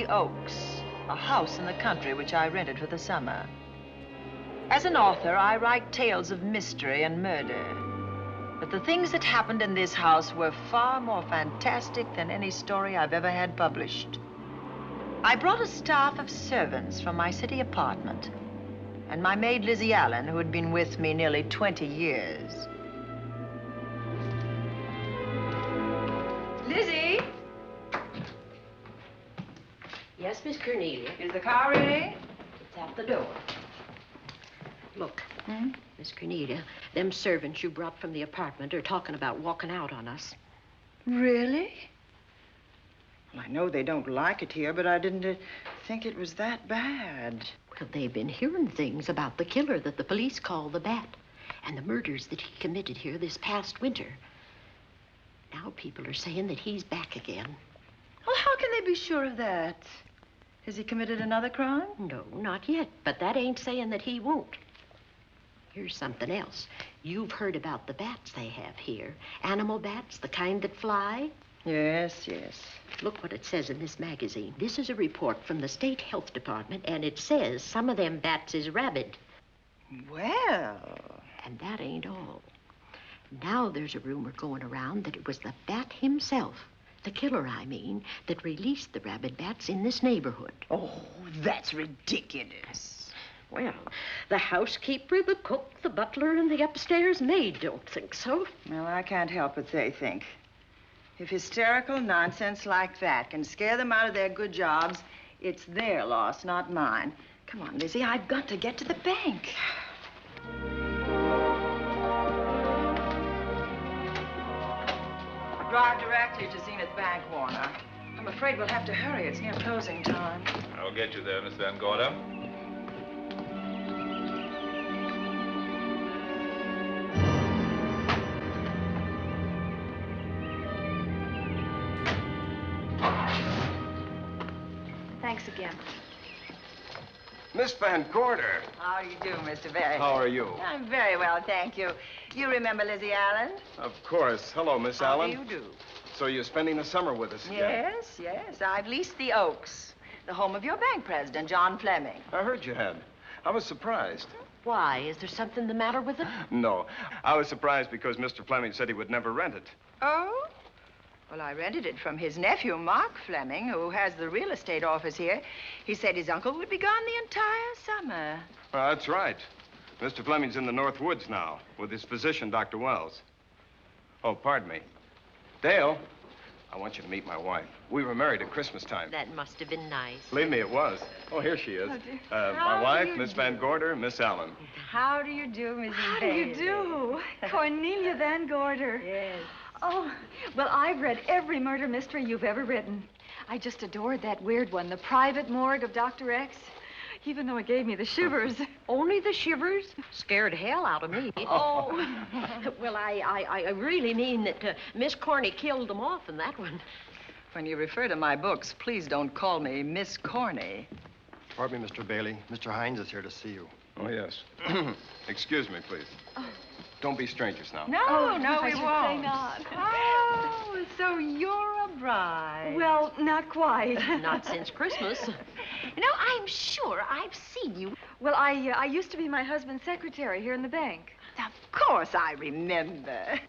Oaks, a house in the country which I rented for the summer. As an author, I write tales of mystery and murder. But the things that happened in this house were far more fantastic than any story I've ever had published. I brought a staff of servants from my city apartment, and my maid Lizzie Allen, who had been with me nearly 20 years. Lizzie? Yes, Miss Cornelia. Is the car ready? It's at the door. Look, Miss Cornelia, them servants you brought from the apartment are talking about walking out on us. Really? Well, I know they don't like it here, but I didn't think it was that bad. Well, they've been hearing things about the killer that the police call the Bat and the murders that he committed here this past winter. Now people are saying that he's back again. Well, how can they be sure of that? Has he committed another crime? No, not yet, but that ain't saying that he won't. Here's something else. You've heard about the bats they have here. Animal bats, the kind that fly. Yes, yes. Look what it says in this magazine. This is a report from the State Health Department, and it says some of them bats is rabid. Well... And that ain't all. Now there's a rumor going around that it was the bat himself, the killer, I mean, that released the rabid bats in this neighborhood. Oh, that's ridiculous. Well, the housekeeper, the cook, the butler, and the upstairs maid don't think so. Well, I can't help what they think. If hysterical nonsense like that can scare them out of their good jobs, it's their loss, not mine. Come on, Lizzie, I've got to get to the bank. Drive directly to Zenith Bank, Warner. I'm afraid we'll have to hurry. It's near closing time. I'll get you there, Miss Van Gorder. Thanks again. Miss Van Gorder. How do you do, Mr. Barry? How are you? I'm very well, thank you. You remember Lizzie Allen? Of course. Hello, Miss Allen. How do you do? So you're spending the summer with us again? Yes, yes. I've leased the Oaks, the home of your bank president, John Fleming. I heard you had. I was surprised. Why? Is there something the matter with it? No. I was surprised because Mr. Fleming said he would never rent it. Oh? Well, I rented it from his nephew, Mark Fleming, who has the real estate office here. He said his uncle would be gone the entire summer. That's right. Mr. Fleming's in the North Woods now with his physician, Dr. Wells. Oh, pardon me. Dale, I want you to meet my wife. We were married at Christmas time. That must have been nice. Believe me, it was. Oh, here she is. Oh, dear. My wife, Miss Van Gorder, Miss Allen. How do you do, Mrs. How do you do? Cornelia Van Gorder. Yes. Oh, well, I've read every murder mystery you've ever written. I just adored that weird one, The Private Morgue of Dr. X, even though it gave me the shivers. Only the shivers? Scared hell out of me. Oh. Well, I really mean that Miss Corney killed them off in that one. When you refer to my books, please don't call me Miss Corney. Pardon me, Mr. Bailey. Mr. Hines is here to see you. Oh, yes. Excuse me, please. Don't be strangers now. No, no, I we should won't. say not. Oh, so you're a bride. Well, not quite. Not since Christmas. You know, I'm sure I've seen you. Well, I used to be my husband's secretary here in the bank. Of course I remember.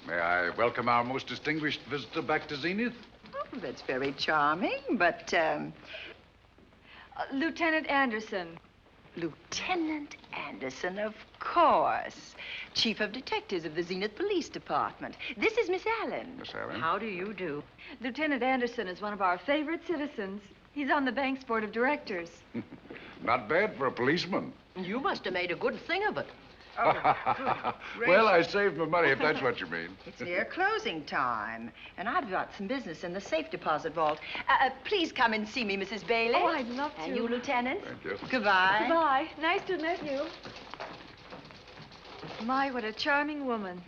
May I welcome our most distinguished visitor back to Zenith? Oh, that's very charming, but, Lieutenant Anderson. Lieutenant Anderson, of course. Chief of Detectives of the Zenith Police Department. This is Miss Allen. Miss Allen? How do you do? Lieutenant Anderson is one of our favorite citizens. He's on the bank's board of directors. Not bad for a policeman. You must have made a good thing of it. Well, I saved my money, if that's what you mean. It's near closing time, and I've got some business in the safe deposit vault. Please come and see me, Mrs. Bailey. Oh, I'd love to. And you, Lieutenant. Thank you. Goodbye. Goodbye. Nice to meet you. My, what a charming woman.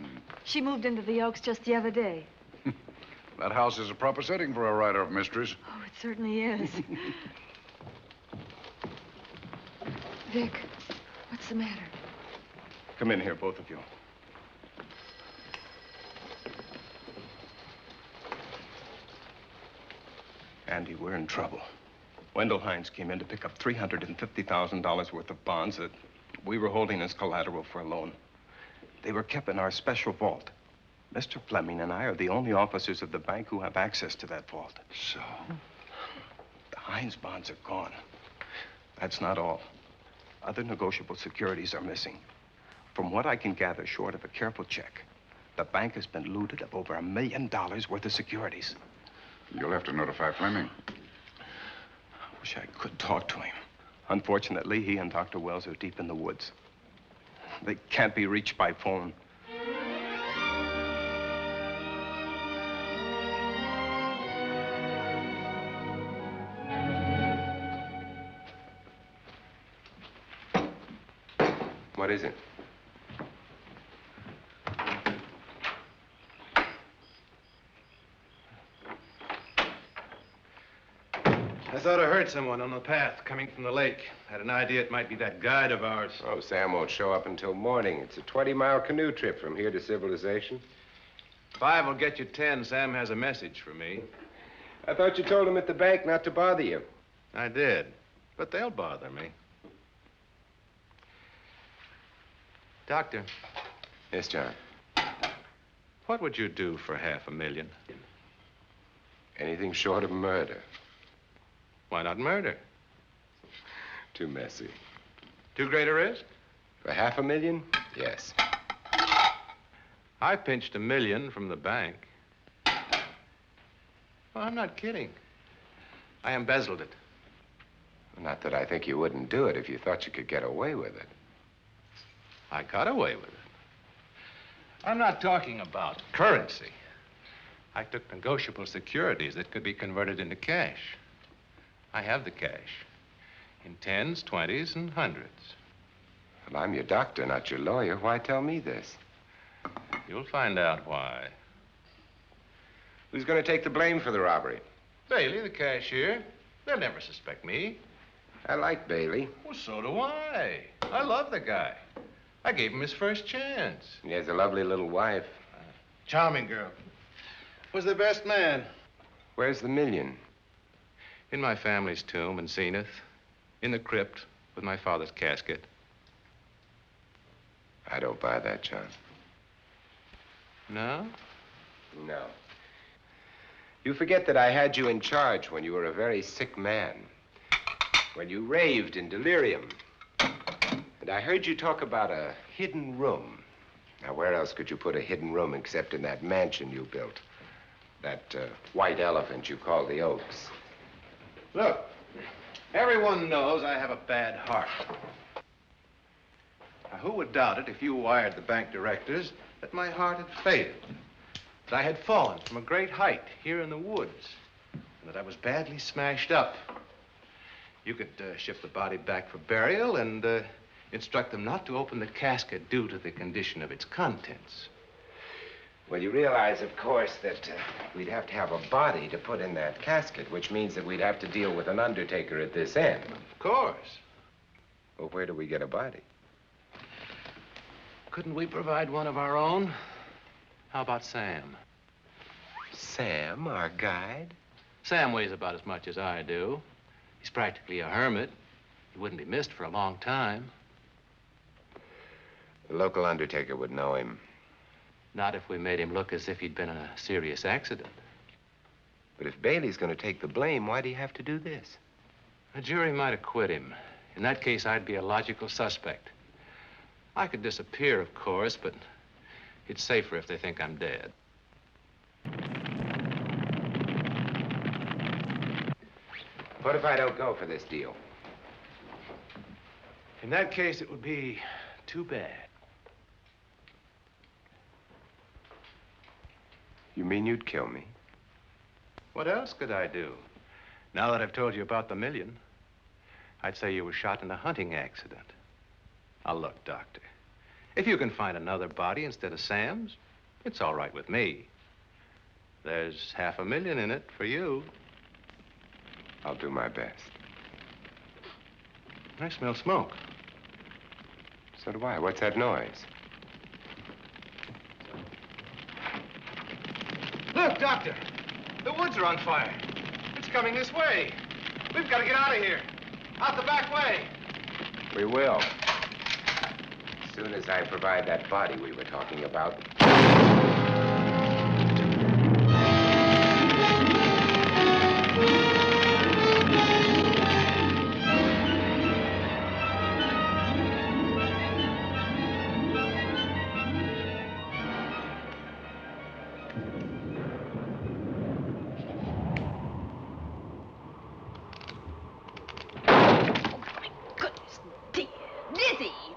She moved into the Oaks just the other day. That house is a proper setting for a writer of mysteries. Oh, it certainly is. Vic, what's the matter? Come in here, both of you. Andy, we're in trouble. Wendell Hines came in to pick up $350,000 worth of bonds that we were holding as collateral for a loan. They were kept in our special vault. Mr. Fleming and I are the only officers of the bank who have access to that vault. So? The Hines bonds are gone. That's not all. Other negotiable securities are missing. From what I can gather, short of a careful check, the bank has been looted of over $1 million worth of securities. You'll have to notify Fleming. I wish I could talk to him. Unfortunately, he and Dr. Wells are deep in the woods. They can't be reached by phone. What is it? I thought I heard someone on the path coming from the lake. Had an idea it might be that guide of ours. Oh, Sam won't show up until morning. It's a 20-mile canoe trip from here to civilization. 5 will get you 10. Sam has a message for me. I thought you told him at the bank not to bother you. I did, but they'll bother me. Doctor, Yes, John. what would you do for $500,000? Anything short of murder. Why not murder? Too messy. Too great a risk? For $500,000? Yes. I pinched $1 million from the bank. Well, I'm not kidding. I embezzled it. Not that I think you wouldn't do it if you thought you could get away with it. I got away with it. I'm not talking about currency. I took negotiable securities that could be converted into cash. I have the cash in 10s, 20s, and 100s. Well, I'm your doctor, not your lawyer. Why tell me this? You'll find out why. Who's going to take the blame for the robbery? Bailey, the cashier. They'll never suspect me. I like Bailey. Well, so do I. I love the guy. I gave him his first chance. He has a lovely little wife. Charming girl. Was the best man. Where's the $1 million? In my family's tomb in Zenith. In the crypt with my father's casket. I don't buy that, John. No? No. You forget that I had you in charge when you were a very sick man. When you raved in delirium. And I heard you talk about a hidden room. Now, where else could you put a hidden room except in that mansion you built? That white elephant you call the Oaks. Look, everyone knows I have a bad heart. Now, who would doubt it if you wired the bank directors that my heart had failed? That I had fallen from a great height here in the woods. And that I was badly smashed up. You could ship the body back for burial and instruct them not to open the casket due to the condition of its contents. Well, you realize, of course, that we'd have to have a body to put in that casket, which means that we'd have to deal with an undertaker at this end. Of course. Well, where do we get a body? Couldn't we provide one of our own? How about Sam? Sam, our guide? Sam weighs about as much as I do. He's practically a hermit. He wouldn't be missed for a long time. The local undertaker would know him. Not if we made him look as if he'd been in a serious accident. But if Bailey's going to take the blame, why'd he have to do this? A jury might acquit him. In that case, I'd be a logical suspect. I could disappear, of course, but it's safer if they think I'm dead. What if I don't go for this deal? In that case, it would be too bad. You mean you'd kill me? What else could I do? Now that I've told you about the $1 million, I'd say you were shot in a hunting accident. Now, look, Doctor, if you can find another body instead of Sam's, it's all right with me. There's $500,000 in it for you. I'll do my best. I smell smoke. So do I. What's that noise? Look, Doctor, the woods are on fire. It's It's coming this way. We've got to get out of here. Out the back way. We will. As soon as I provide that body we were talking about.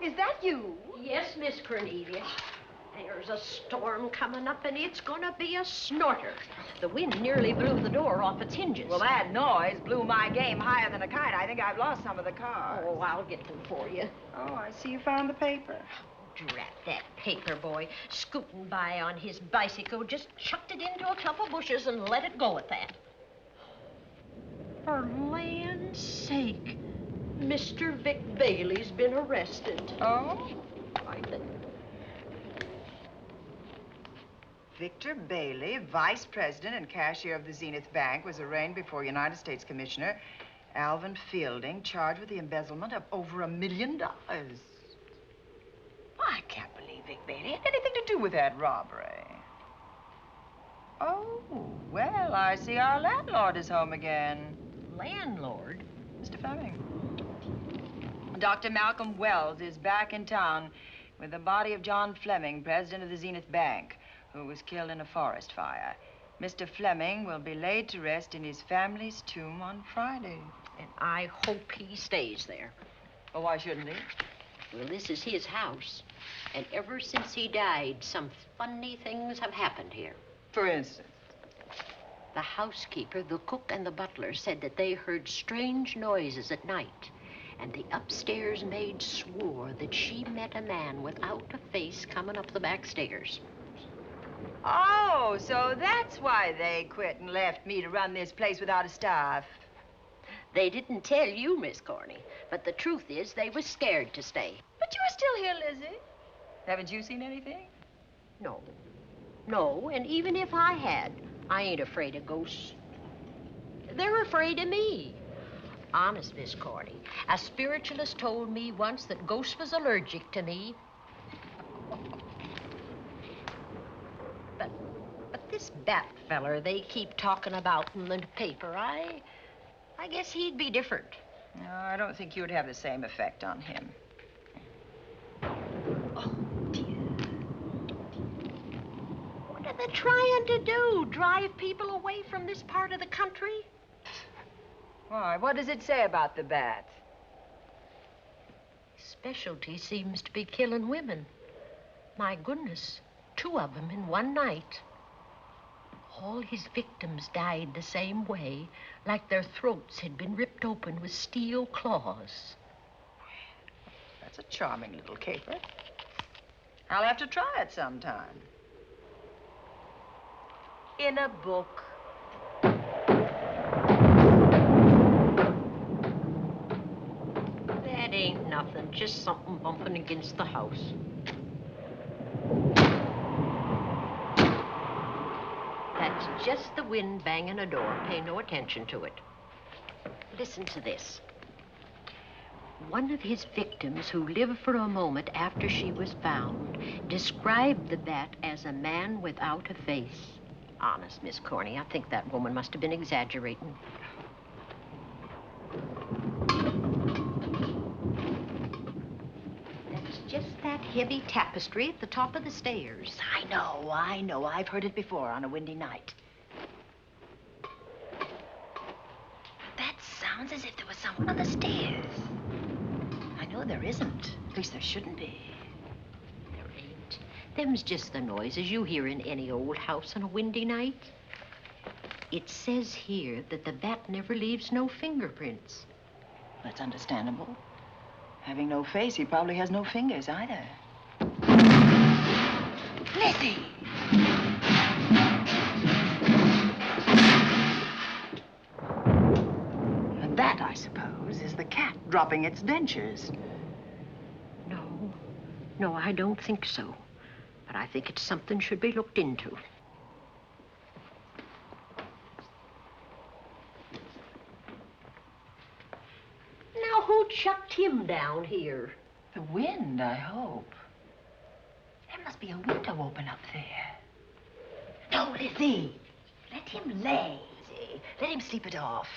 Is that you? Yes, Miss Cornelia. There's a storm coming up, and it's gonna be a snorter. The wind nearly blew the door off its hinges. Well, that noise blew my game higher than a kite. I think I've lost some of the cars. Oh, I'll get them for you. Oh, I see you found the paper. Drat that paper boy, scooting by on his bicycle, just chucked it into a clump of bushes and let it go at that. For land's sake, Mr. Vic Bailey's been arrested. Oh? I think. Victor Bailey, vice president and cashier of the Zenith Bank, was arraigned before United States Commissioner Alvin Fielding, charged with the embezzlement of over $1 million. I can't believe Vic Bailey had anything to do with that robbery. Oh, well, I see our landlord is home again. Landlord? Mr. Fleming. Dr. Malcolm Wells is back in town with the body of John Fleming, president of the Zenith Bank, who was killed in a forest fire. Mr. Fleming will be laid to rest in his family's tomb on Friday. And I hope he stays there. Well, why shouldn't he? Well, this is his house. And ever since he died, some funny things have happened here. For instance? The housekeeper, the cook, and the butler said that they heard strange noises at night. And the upstairs maid swore that she met a man without a face coming up the back stairs. Oh, so that's why they quit and left me to run this place without a staff. They didn't tell you, Miss Corney, but the truth is they was scared to stay. But you're still here, Lizzie. Haven't you seen anything? No. No, and even if I had, I ain't afraid of ghosts. They're afraid of me. Honest, Miss Corney, a spiritualist told me once that ghosts was allergic to me. But this Bat feller they keep talking about in the paper, I guess he'd be different. No, I don't think you would have the same effect on him. Oh, dear. What are they trying to do? Drive people away from this part of the country? Why, what does it say about the bat? His specialty seems to be killing women. My goodness, 2 of them in one night. All his victims died the same way, like their throats had been ripped open with steel claws. That's a charming little caper. I'll have to try it sometime. In a book. That ain't nothing, just something bumping against the house. That's just the wind banging a door. Pay no attention to it. Listen to this. One of his victims, who lived for a moment after she was found, described the bat as a man without a face. Honest, Miss Corney, I think that woman must have been exaggerating. That's just that heavy tapestry at the top of the stairs. I know. I've heard it before on a windy night. That sounds as if there was someone on the stairs. I know there isn't. At least there shouldn't be. There ain't. Them's just the noises you hear in any old house on a windy night. It says here that the bat never leaves no fingerprints. That's understandable. Having no face, he probably has no fingers either. Lizzie! And that, I suppose, is the cat dropping its dentures. No, I don't think so. But I think it's something should be looked into. kept him down here? The wind, I hope. There must be a window open up there. No, Lizzie. Let him lay. Let him sleep it off.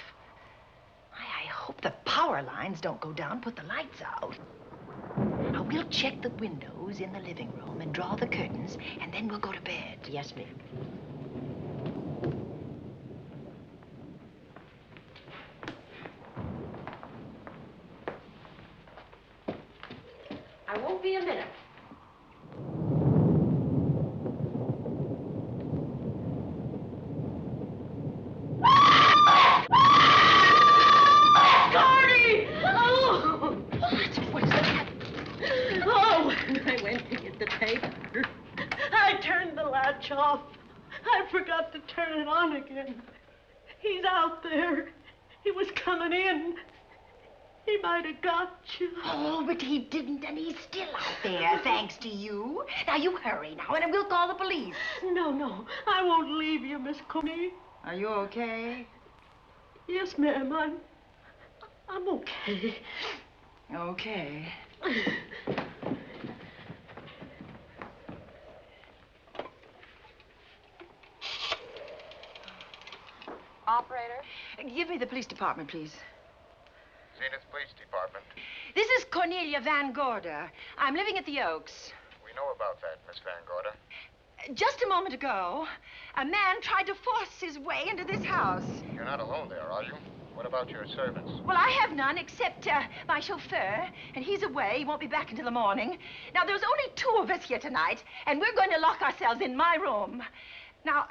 I hope the power lines don't go down, put the lights out. Now, we'll check the windows in the living room and draw the curtains, and then we'll go to bed. Yes, ma'am. I won't be a minute. I turned the latch off. I forgot to turn it on again. He's out there. He was coming in. He might have got you. Oh, but he didn't, and he's still out there, thanks to you. Now, you hurry now, and we'll call the police. No, I won't leave you, Miss Coney. Are you okay? Yes, ma'am, I'm okay. Okay. Operator? Give me the police department, please. Zenith Police Department. This is Cornelia Van Gorder. I'm living at the Oaks. We know about that, Miss Van Gorder. Just a moment ago, a man tried to force his way into this house. You're not alone there, are you? What about your servants? Well, I have none except my chauffeur, and he's away. He won't be back until the morning. Now, there's only 2 of us here tonight, and we're going to lock ourselves in my room. Now,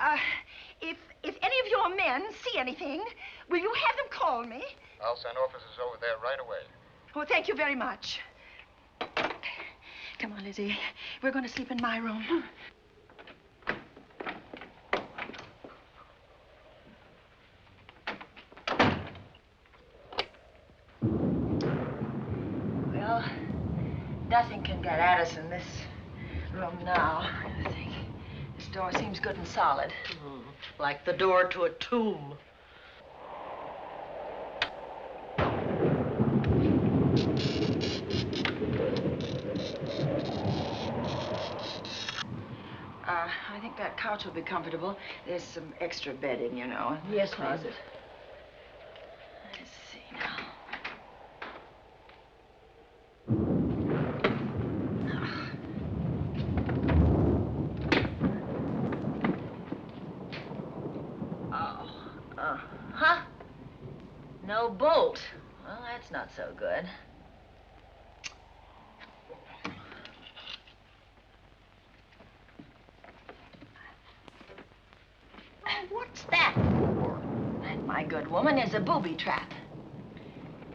if any of your men see anything, will you have them call me? I'll send officers over there right away. Oh, thank you very much. Come on, Lizzie. We're going to sleep in my room. Well, nothing can get at us in this room now, I think. This door seems good and solid. Like the door to a tomb. I think that couch will be comfortable. There's some extra bedding, you know, in the Yes, closet. Let's see now. Huh? No bolt. Well, that's not so good. What's that for? That, my good woman, is a booby trap.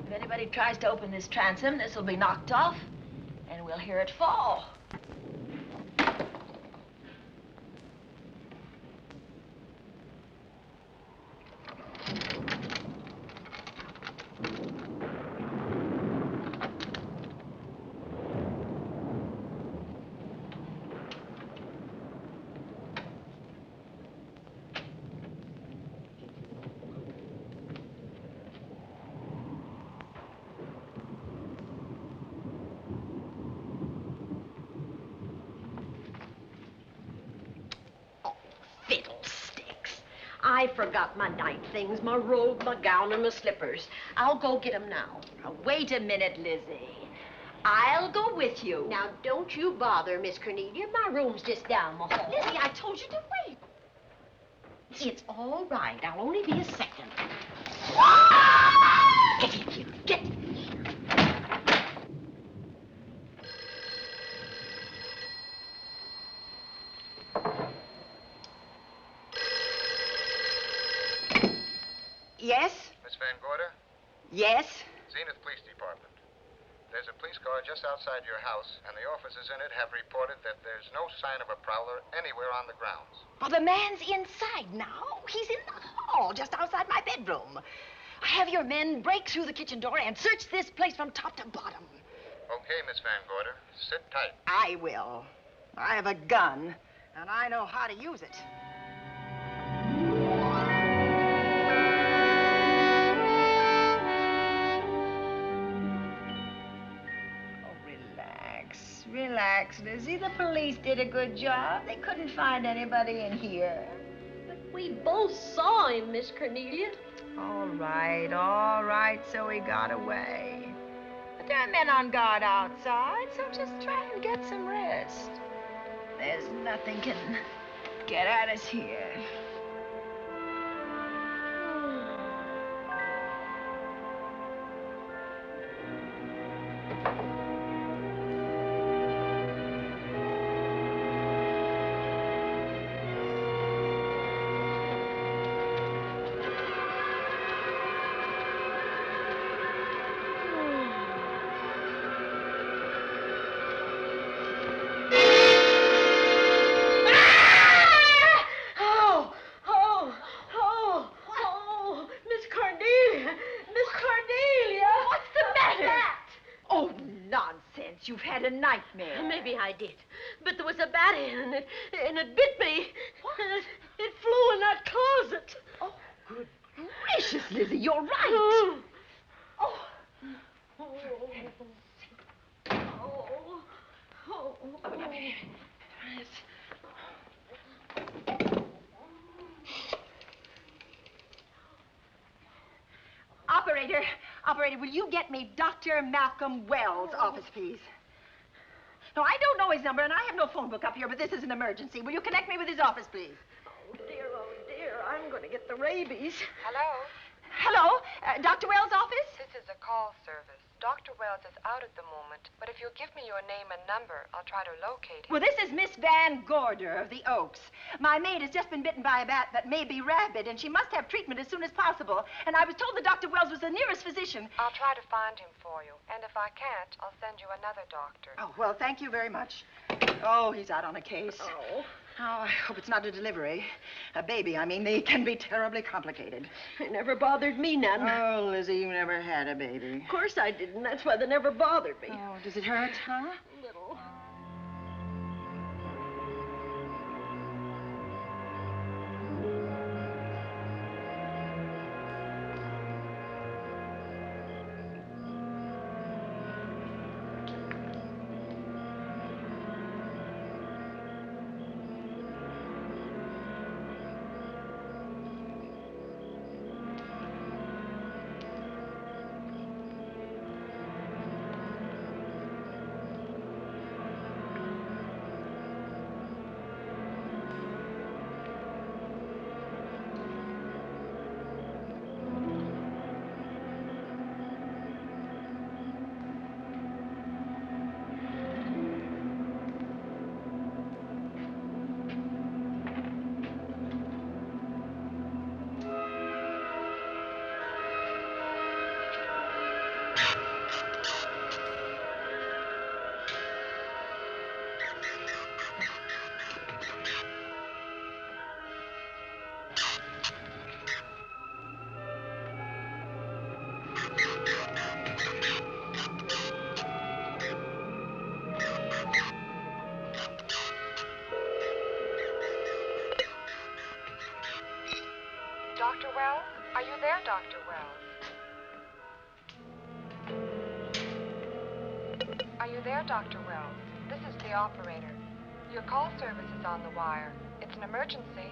If anybody tries to open this transom, this will be knocked off, and we'll hear it fall. Fiddlesticks. I forgot my night things, my robe, my gown, and my slippers. I'll go get 'em now. Now, wait a minute, Lizzie. I'll go with you. Now, don't you bother, Miss Cornelia. My room's just down the hall. Lizzie, I told you to wait. It's all right. I'll only be a second. Get in here. Get in here. Yes? Miss Van Gorder? Yes? Zenith Police Department. There's a police car just outside your house, and the officers in it have reported that there's no sign of a prowler anywhere on the grounds. Well, the man's inside now. He's in the hall, just outside my bedroom. Have your men break through the kitchen door and search this place from top to bottom. Okay, Miss Van Gorder. Sit tight. I will. I have a gun, and I know how to use it. relax, Lizzie. The police did a good job. They couldn't find anybody in here. But we both saw him, Miss Cornelia. All right, so he got away. But there are men on guard outside, so just try and get some rest. There's nothing can get at us here. You've had a nightmare. Maybe I did. But there was a bat and it bit me. What? And it flew in that closet. Oh, good gracious, Lizzie, you're right. Oh. Operator, will you get me Dr. Malcolm Wells' office, please? No, I don't know his number, and I have no phone book up here, but this is an emergency. Will you connect me with his office, please? Oh, dear, I'm going to get the rabies. Hello? Hello? Dr. Wells' office? This is a call service. Dr. Wells is out at the moment, but if you'll give me your name and number, I'll try to locate him. Well, this is Miss Van Gorder of the Oaks. My maid has just been bitten by a bat that may be rabid, and she must have treatment as soon as possible. And I was told that Dr. Wells was the nearest physician. I'll try to find him for you, and if I can't, I'll send you another doctor. Oh, well, thank you very much. Oh, he's out on a case. Oh. Oh, I hope it's not a delivery. A baby, I mean, they can be terribly complicated. It never bothered me none. Oh, Lizzie, you never had a baby. Of course I didn't. That's why they never bothered me. Oh, does it hurt, huh? Little. Dr. Wells? Are you there, Dr. Wells? Are you there, Dr. Wells? This is the operator. Your call service is on the wire. It's an emergency.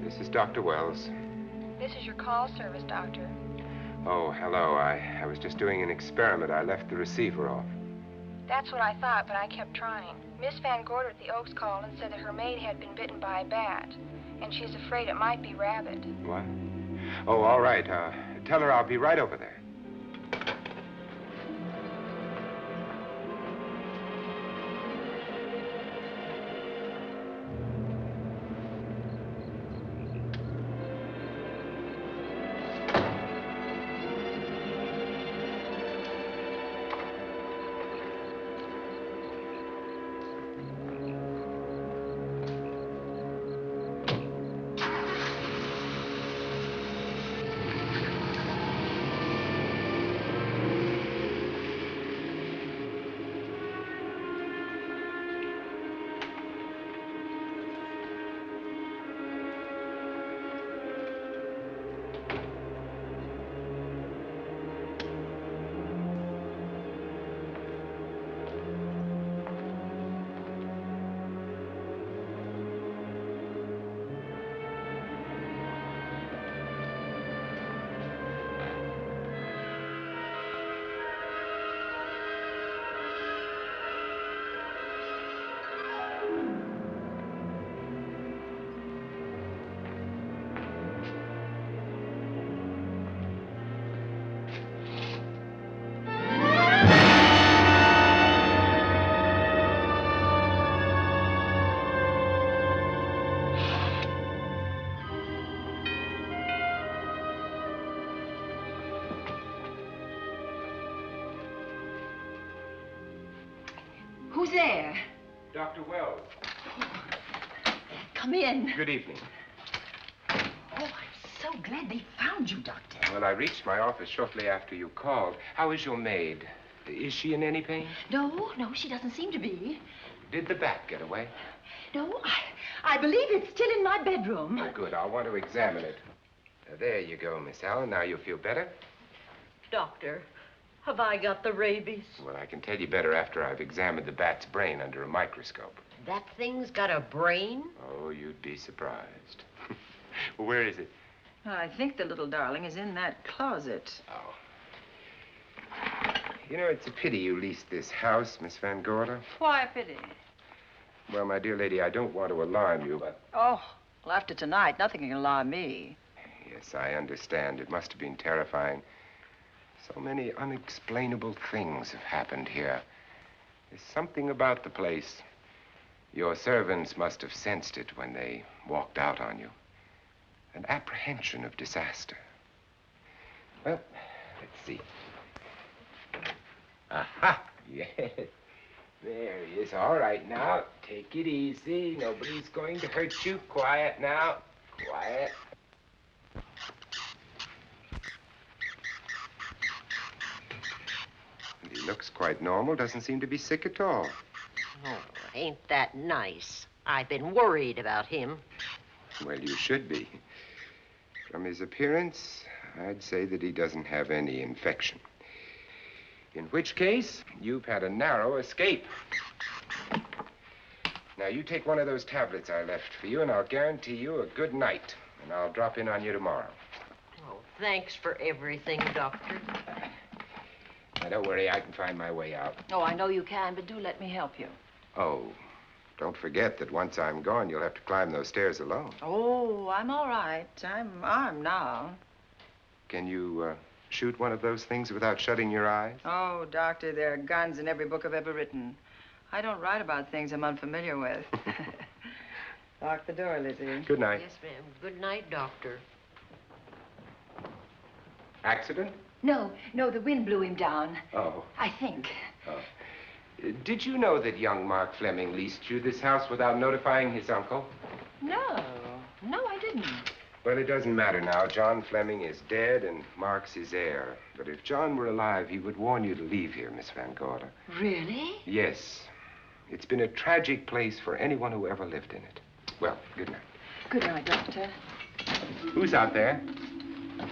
This is Dr. Wells. This is your call service, Doctor. Oh, hello. I was just doing an experiment. I left the receiver off. That's what I thought, but I kept trying. Miss Van Gorder at the Oaks called and said that her maid had been bitten by a bat, and she's afraid it might be rabid. What? Oh, all right. Tell her I'll be right over there. Who's there? Dr. Wells. Come in. Good evening. Oh, I'm so glad they found you, Doctor. Well, I reached my office shortly after you called. How is your maid? Is she in any pain? No, she doesn't seem to be. Did the bat get away? No, I believe it's still in my bedroom. Oh, good. I'll want to examine it. There you go, Miss Allen. Now you feel better? Doctor, have I got the rabies? Well, I can tell you better after I've examined the bat's brain under a microscope. That thing's got a brain? Oh, you'd be surprised. Where is it? I think the little darling is in that closet. Oh. You know, it's a pity you leased this house, Miss Van Gorder. Why a pity? Well, my dear lady, I don't want to alarm you, but... Oh, well, after tonight, nothing can alarm me. Yes, I understand. It must have been terrifying. So many unexplainable things have happened here. There's something about the place. Your servants must have sensed it when they walked out on you. An apprehension of disaster. Well, let's see. Aha! Yes. There he is. All right, now, take it easy. Nobody's going to hurt you. Quiet now. Quiet. And he looks quite normal. Doesn't seem to be sick at all. Oh, ain't that nice? I've been worried about him. Well, you should be. From his appearance, I'd say that he doesn't have any infection. In which case, you've had a narrow escape. Now, you take one of those tablets I left for you, and I'll guarantee you a good night. And I'll drop in on you tomorrow. Oh, thanks for everything, Doctor. Now, don't worry, I can find my way out. Oh, I know you can, but do let me help you. Oh, don't forget that once I'm gone, you'll have to climb those stairs alone. Oh, I'm all right. I'm armed now. Can you, shoot one of those things without shutting your eyes? Oh, Doctor, there are guns in every book I've ever written. I don't write about things I'm unfamiliar with. Lock the door, Lizzie. Good night. Yes, ma'am. Good night, Doctor. Accident? No, the wind blew him down. Oh. I think. Oh. Did you know that young Mark Fleming leased you this house without notifying his uncle? No, I didn't. Well, it doesn't matter now. John Fleming is dead, and Mark's his heir. But if John were alive, he would warn you to leave here, Miss Van Gorder. Really? Yes. It's been a tragic place for anyone who ever lived in it. Well, good night. Good night, Doctor. Who's out there?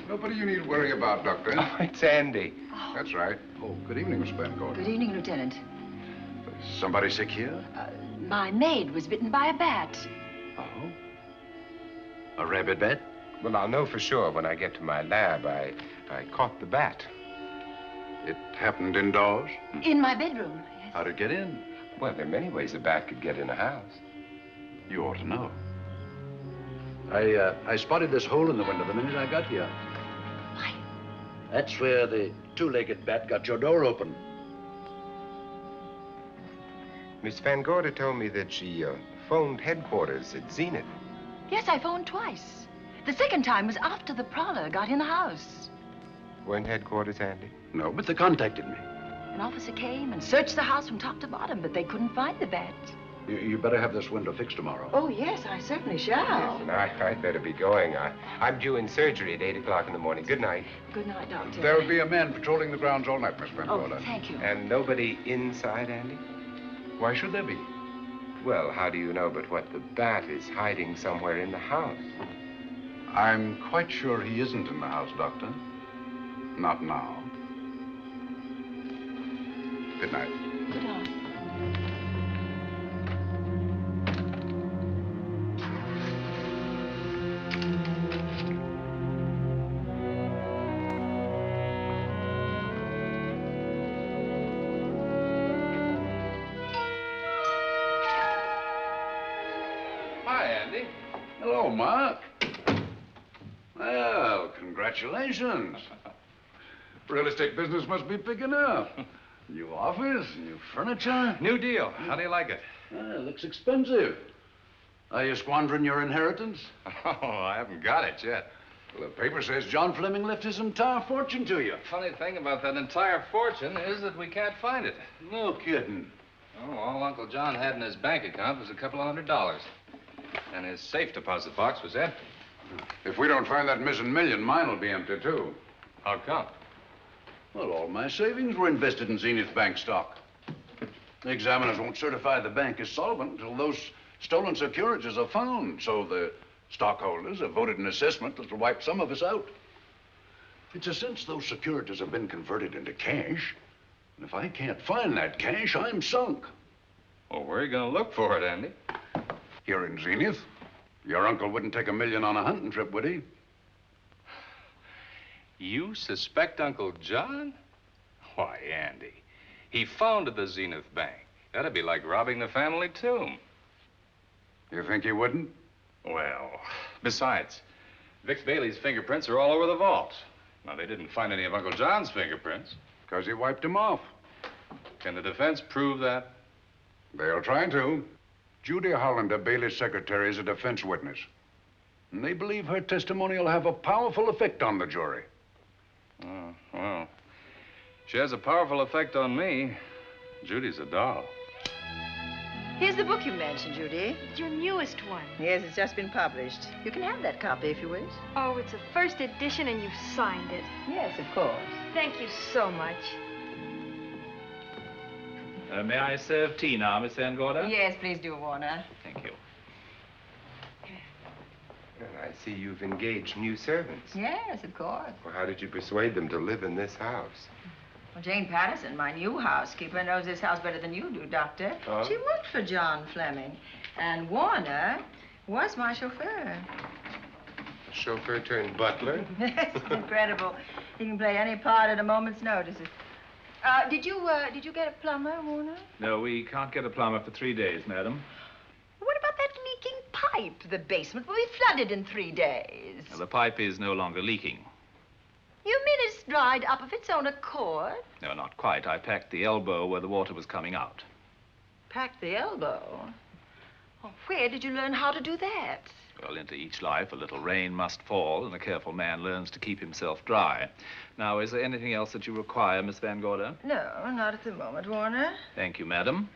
Nobody you need worry about, Doctor. Oh, it's Andy. Oh. That's right. Oh, good evening, Miss Van Gorder. Good evening, Lieutenant. Somebody sick here? My maid was bitten by a bat. Oh? A rabid bat? Well, I'll know for sure when I get to my lab. I caught the bat. It happened indoors? In my bedroom, yes. How'd it get in? Well, there are many ways a bat could get in a house. You ought to know. I spotted this hole in the window the minute I got here. Why? That's where the two-legged bat got your door open. Miss Van Gorder told me that she phoned headquarters at Zenith. Yes, I phoned twice. The second time was after the prowler got in the house. Weren't headquarters, Andy? No, but they contacted me. An officer came and searched the house from top to bottom, but they couldn't find the bat. You better have this window fixed tomorrow. Oh, yes, I certainly shall. Yes, and I'd better be going. I'm due in surgery at 8 o'clock in the morning. Good night. Good night, Doctor. There'll be a man patrolling the grounds all night, Miss Van Oh, Gorder. thank you. And nobody inside, Andy? Why should there be? Well, how do you know but what the bat is hiding somewhere in the house? I'm quite sure he isn't in the house, Doctor. Not now. Good night. Good night. Hi, Andy. Hello, Mark. Well, congratulations. Real estate business must be picking up. New office, new furniture. New deal. How do you like it? It looks expensive. Are you squandering your inheritance? Oh, I haven't got it yet. Well, the paper says John Fleming left his entire fortune to you. Funny thing about that entire fortune is that we can't find it. No kidding. Oh, all Uncle John had in his bank account was a couple of $100. And his safe deposit box was empty. If we don't find that missing million, mine will be empty, too. How come? Well, all my savings were invested in Zenith Bank stock. The examiners won't certify the bank is solvent until those stolen securities are found. So the stockholders have voted an assessment that'll wipe some of us out. It's a since those securities have been converted into cash. And if I can't find that cash, I'm sunk. Well, where are you going to look for it, Andy? Here in Zenith. Your uncle wouldn't take $1 million on a hunting trip, would he? You suspect Uncle John? Why, Andy, he founded the Zenith Bank. That'd be like robbing the family tomb. You think he wouldn't? Well, besides, Vic Bailey's fingerprints are all over the vault. Now, they didn't find any of Uncle John's fingerprints. Because he wiped them off. Can the defense prove that? They'll try to. Judy Hollander, Bailey's secretary, is a defense witness. And they believe her testimony will have a powerful effect on the jury. Oh, well, she has a powerful effect on me. Judy's a doll. Here's the book you mentioned, Judy. It's your newest one. Yes, it's just been published. You can have that copy if you wish. Oh, it's a first edition and you've signed it. Yes, of course. Thank you so much. May I serve tea now, Miss Van Gorder? Yes, please do, Warner. Thank you. Well, I see you've engaged new servants. Yes, of course. Well, how did you persuade them to live in this house? Well, Jane Patterson, my new housekeeper, knows this house better than you do, Doctor. Oh? She worked for John Fleming. And Warner was my chauffeur. Chauffeur turned butler? Yes, it's incredible. He can play any part at a moment's notice. Did you get a plumber, Warner? No, we can't get a plumber for 3 days, madam. What about that leaking pipe? The basement will be flooded in 3 days. The pipe is no longer leaking. You mean it's dried up of its own accord? No, not quite. I packed the elbow where the water was coming out. Packed the elbow? Oh, where did you learn how to do that? Well, into each life, a little rain must fall, and a careful man learns to keep himself dry. Now, is there anything else that you require, Miss Van Gorder? No, not at the moment, Warner. Thank you, madam.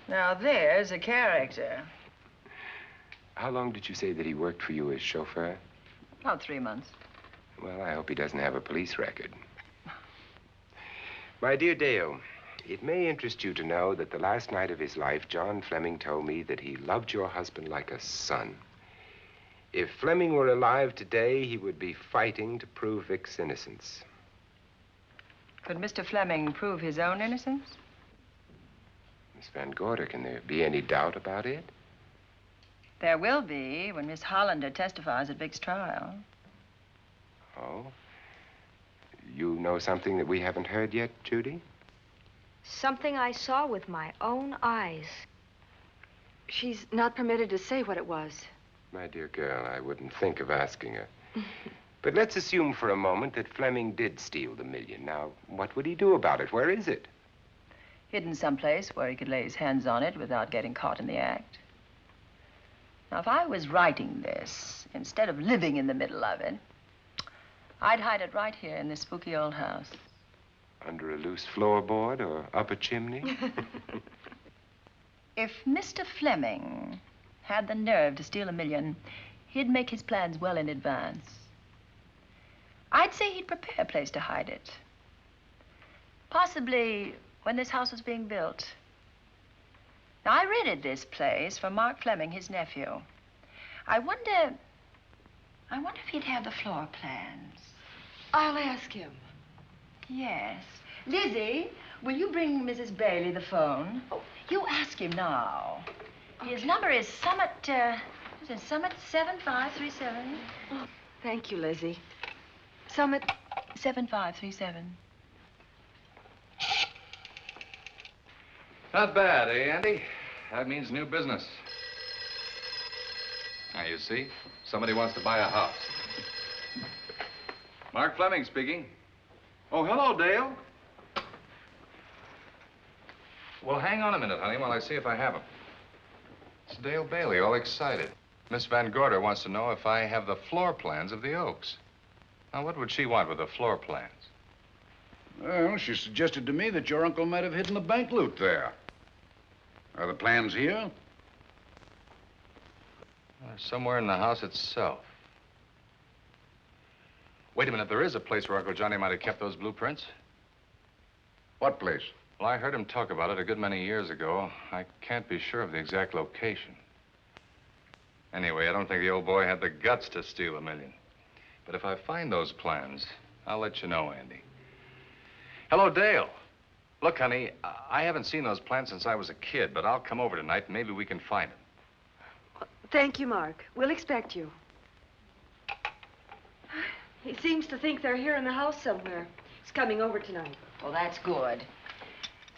Now, there's a character. How long did you say that he worked for you as chauffeur? About 3 months. Well, I hope he doesn't have a police record. My dear Dale, it may interest you to know that the last night of his life, John Fleming told me that he loved your husband like a son. If Fleming were alive today, he would be fighting to prove Vic's innocence. Could Mr. Fleming prove his own innocence? Miss Van Gorder, can there be any doubt about it? There will be when Miss Hollander testifies at Vic's trial. Oh? You know something that we haven't heard yet, Judy? Something I saw with my own eyes. She's not permitted to say what it was. My dear girl, I wouldn't think of asking her. But let's assume for a moment that Fleming did steal the $1 million. Now, what would he do about it? Where is it? Hidden someplace where he could lay his hands on it without getting caught in the act. Now, if I was writing this, instead of living in the middle of it, I'd hide it right here in this spooky old house. Under a loose floorboard or up a chimney? If Mr. Fleming had the nerve to steal $1 million, he'd make his plans well in advance. I'd say he'd prepare a place to hide it. Possibly when this house was being built. Now, I rented this place for Mark Fleming, his nephew. I wonder if he'd have the floor plans. I'll ask him. Yes. Lizzie, will you bring Mrs. Bailey the phone? Oh, you ask him now. Okay. His number is Summit 7537. Oh, thank you, Lizzie. Summit 7537. Not bad, eh, Andy? That means new business. Now, you see, somebody wants to buy a house. Mark Fleming speaking. Oh, hello, Dale. Well, hang on a minute, honey, while I see if I have him. It's Dale Bailey, all excited. Miss Van Gorder wants to know if I have the floor plans of the Oaks. Now, what would she want with the floor plans? Well, she suggested to me that your uncle might have hidden the bank loot there. Are the plans here? Somewhere in the house itself. Wait a minute, there is a place where Uncle Johnny might have kept those blueprints. What place? Well, I heard him talk about it a good many years ago. I can't be sure of the exact location. Anyway, I don't think the old boy had the guts to steal $1 million. But if I find those plans, I'll let you know, Andy. Hello, Dale. Look, honey, I haven't seen those plans since I was a kid, but I'll come over tonight and maybe we can find them. Thank you, Mark. We'll expect you. He seems to think they're here in the house somewhere. He's coming over tonight. Well, that's good.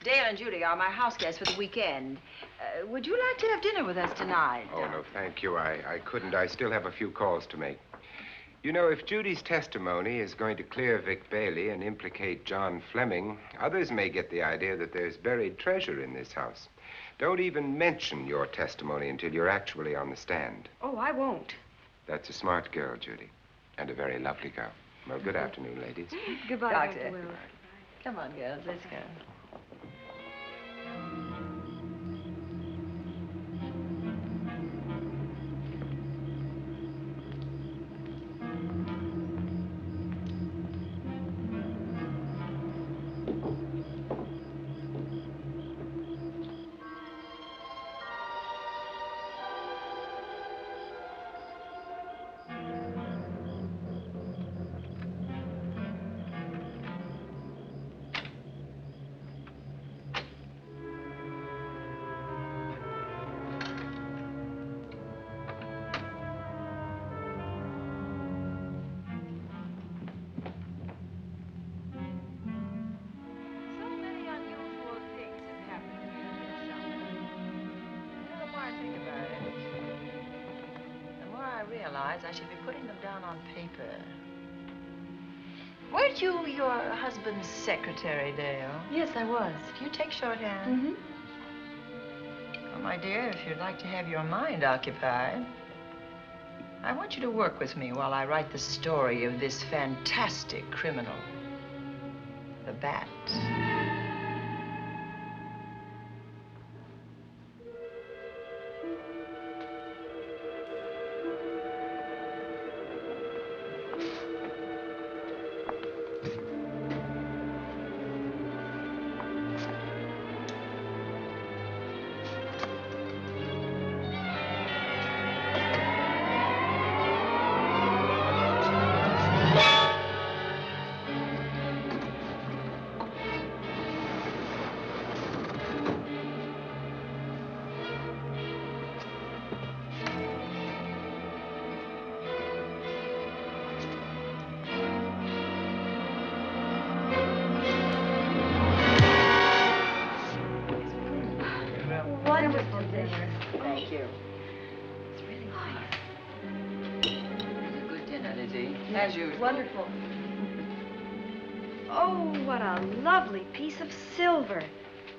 Dale and Judy are my house guests for the weekend. Would you like to have dinner with us tonight? Oh, no, thank you. I couldn't. I still have a few calls to make. You know, if Judy's testimony is going to clear Vic Bailey and implicate John Fleming, others may get the idea that there's buried treasure in this house. Don't even mention your testimony until you're actually on the stand. Oh, I won't. That's a smart girl, Judy, and a very lovely girl. Well, good afternoon, ladies. Goodbye, Doctor. Dr. Will. Come on, girls, let's go. I should be putting them down on paper. Weren't you your husband's secretary, Dale? Yes, I was. Do you take shorthand? Mm-hmm. Well, my dear, if you'd like to have your mind occupied, I want you to work with me while I write the story of this fantastic criminal, the Bat. Thank you. It's really nice. Good dinner, Lizzie, as usual. Wonderful. Oh, what a lovely piece of silver.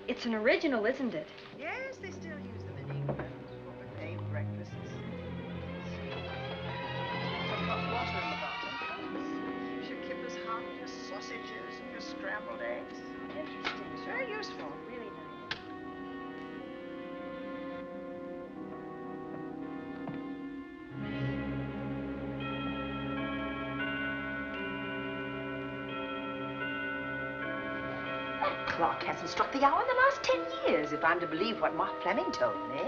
It's an original, isn't it? Yes, they still use them in England for buffet breakfasts. Some hot water in the bottom. Should keep us hot, your sausages and your scrambled eggs. Interesting. It's very useful. Really nice. That clock hasn't struck the hour in the last 10 years, if I'm to believe what Mark Fleming told me.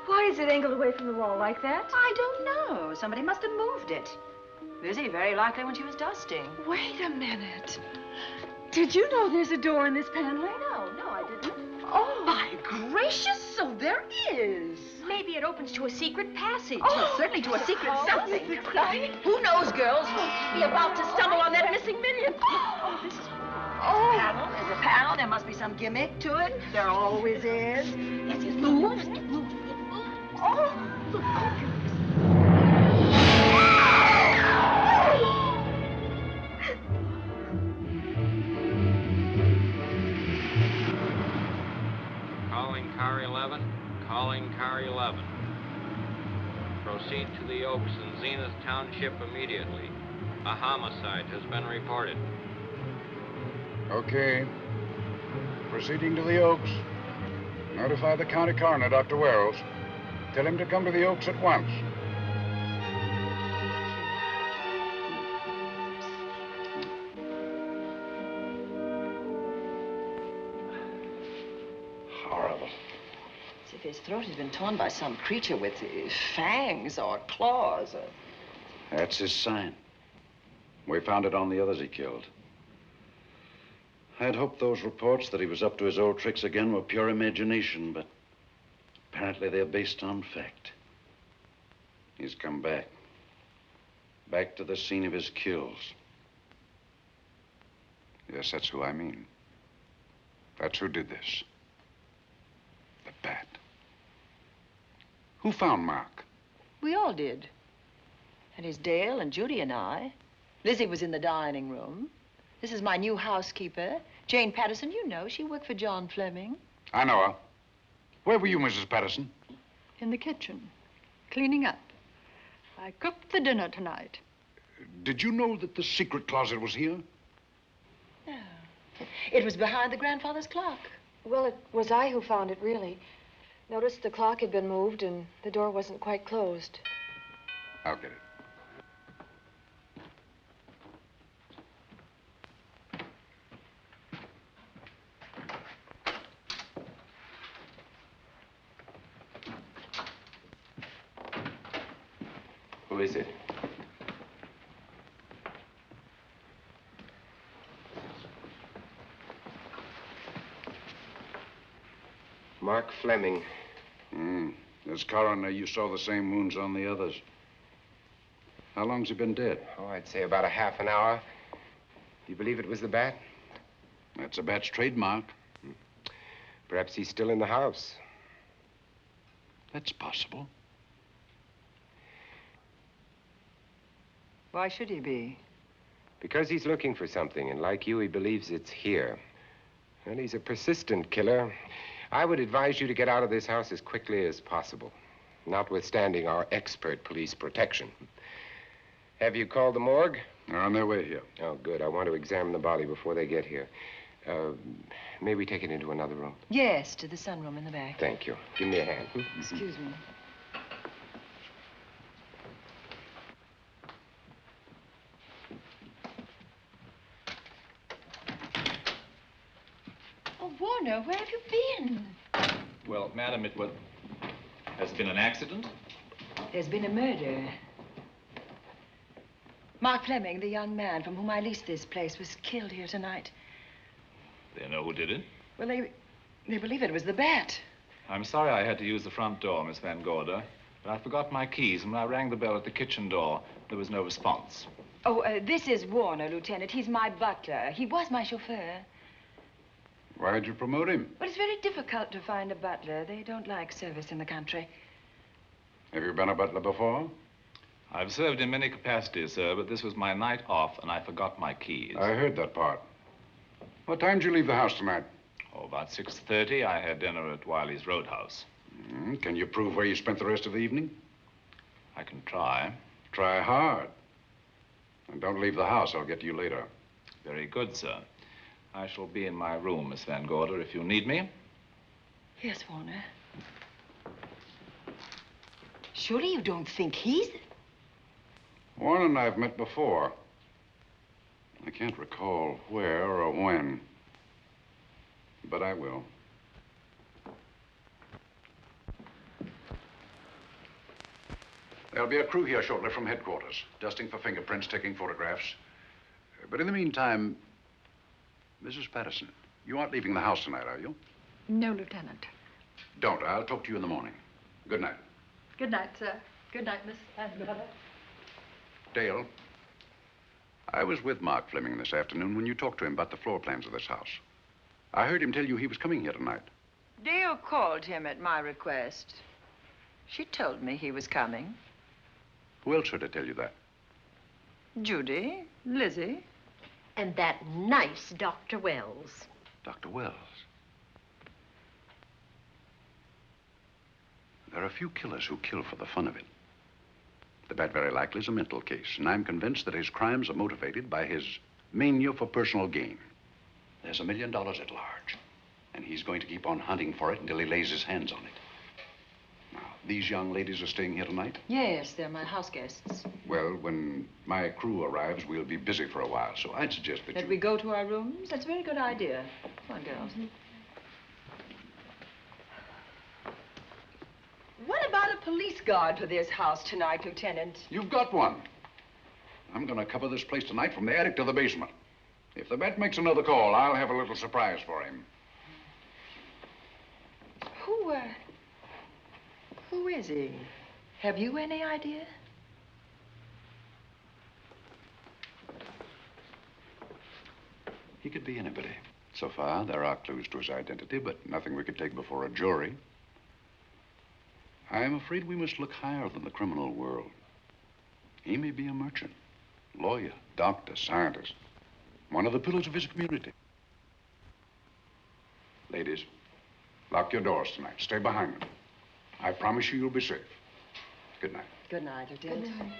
Why is it angled away from the wall like that? I don't know. Somebody must have moved it. Lizzie, very likely when she was dusting. Wait a minute. Did you know there's a door in this paneling? No, I didn't. Oh, my gracious, so there is. Maybe it opens to a secret passage. Oh, Well, certainly to a secret something. This is exciting. Who knows, girls? We'll be about to stumble on that missing million. Oh, this is panel. There's a panel. There must be some gimmick to it. There always is. Yes, it moves. It moves. It moves. Oh. Calling car 11. Calling car 11. Proceed to the Oaks in Zenith Township immediately. A homicide has been reported. Okay. Proceeding to the Oaks. Notify the county coroner, Dr. Wells. Tell him to come to the Oaks at once. Horrible. As if his throat had been torn by some creature with fangs or claws. That's his sign. We found it on the others he killed. I'd hoped those reports that he was up to his old tricks again were pure imagination, but apparently they're based on fact. He's come back. Back to the scene of his kills. Yes, that's who I mean. That's who did this. The bat. Who found Mark? We all did. And it's Dale and Judy and I. Lizzie was in the dining room. This is my new housekeeper, Jane Patterson. You know, she worked for John Fleming. I know her. Where were you, Mrs. Patterson? In the kitchen, cleaning up. I cooked the dinner tonight. Did you know that the secret closet was here? No. It was behind the grandfather's clock. Well, it was I who found it, really. Noticed the clock had been moved and the door wasn't quite closed. I'll get it. Who is it? Mark Fleming. As coroner, you saw the same wounds on the others. How long's he been dead? Oh, I'd say about a half an hour. Do you believe it was the bat? That's a bat's trademark. Perhaps he's still in the house. That's possible. Why should he be? Because he's looking for something, and like you, he believes it's here. And he's a persistent killer. I would advise you to get out of this house as quickly as possible, notwithstanding our expert police protection. Have you called the morgue? They're on their way here. Oh, good. I want to examine the body before they get here. May we take it into another room? Yes, to the sunroom in the back. Thank you. Give me a hand. Excuse me. Oh, Warner, where have you been? Well, madam, it was... Has been an accident? There's been a murder. Mark Fleming, the young man from whom I leased this place, was killed here tonight. They know who did it? Well, they believe it was the bat. I'm sorry I had to use the front door, Miss Van Gorder, but I forgot my keys, and when I rang the bell at the kitchen door, there was no response. Oh, this is Warner, Lieutenant. He's my butler. He was my chauffeur. Why'd you promote him? But it's very difficult to find a butler. They don't like service in the country. Have you been a butler before? I've served in many capacities, sir, but this was my night off, and I forgot my keys. I heard that part. What time did you leave the house tonight? Oh, about 6:30. I had dinner at Wiley's Roadhouse. Can you prove where you spent the rest of the evening? I can try. Try hard. And don't leave the house. I'll get to you later. Very good, sir. I shall be in my room, Miss Van Gorder, if you need me. Yes, Warner. Surely you don't think he's... Warren and I have met before. I can't recall where or when, but I will. There'll be a crew here shortly from headquarters, dusting for fingerprints, taking photographs. But in the meantime, Mrs. Patterson, you aren't leaving the house tonight, are you? No, Lieutenant. Don't. I'll talk to you in the morning. Good night. Good night, sir. Good night, Miss Van Gorder. Dale, I was with Mark Fleming this afternoon when you talked to him about the floor plans of this house. I heard him tell you he was coming here tonight. Dale called him at my request. She told me he was coming. Who else should I tell you that? Judy, Lizzie. And that nice Dr. Wells. Dr. Wells. There are a few killers who kill for the fun of it. The bat very likely is a mental case, and I'm convinced that his crimes are motivated by his mania for personal gain. There's $1 million at large, and he's going to keep on hunting for it until he lays his hands on it. Now, these young ladies are staying here tonight? Yes, they're my house guests. Well, when my crew arrives, we'll be busy for a while, so I'd suggest that we go to our rooms? That's a very good idea. Come on, girls. What about a police guard for this house tonight, Lieutenant? You've got one. I'm going to cover this place tonight from the attic to the basement. If the vet makes another call, I'll have a little surprise for him. Who is he? Have you any idea? He could be anybody. So far, there are clues to his identity, but nothing we could take before a jury. I'm afraid we must look higher than the criminal world. He may be a merchant, lawyer, doctor, scientist, one of the pillars of his community. Ladies, lock your doors tonight. Stay behind them. I promise you you'll be safe. Good night. Good night, Lieutenant. Good night.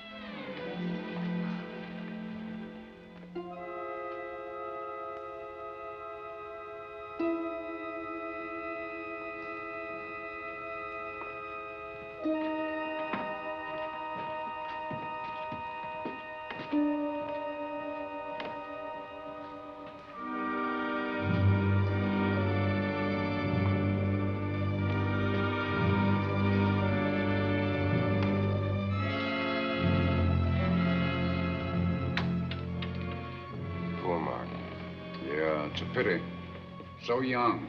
It's a pity. So young.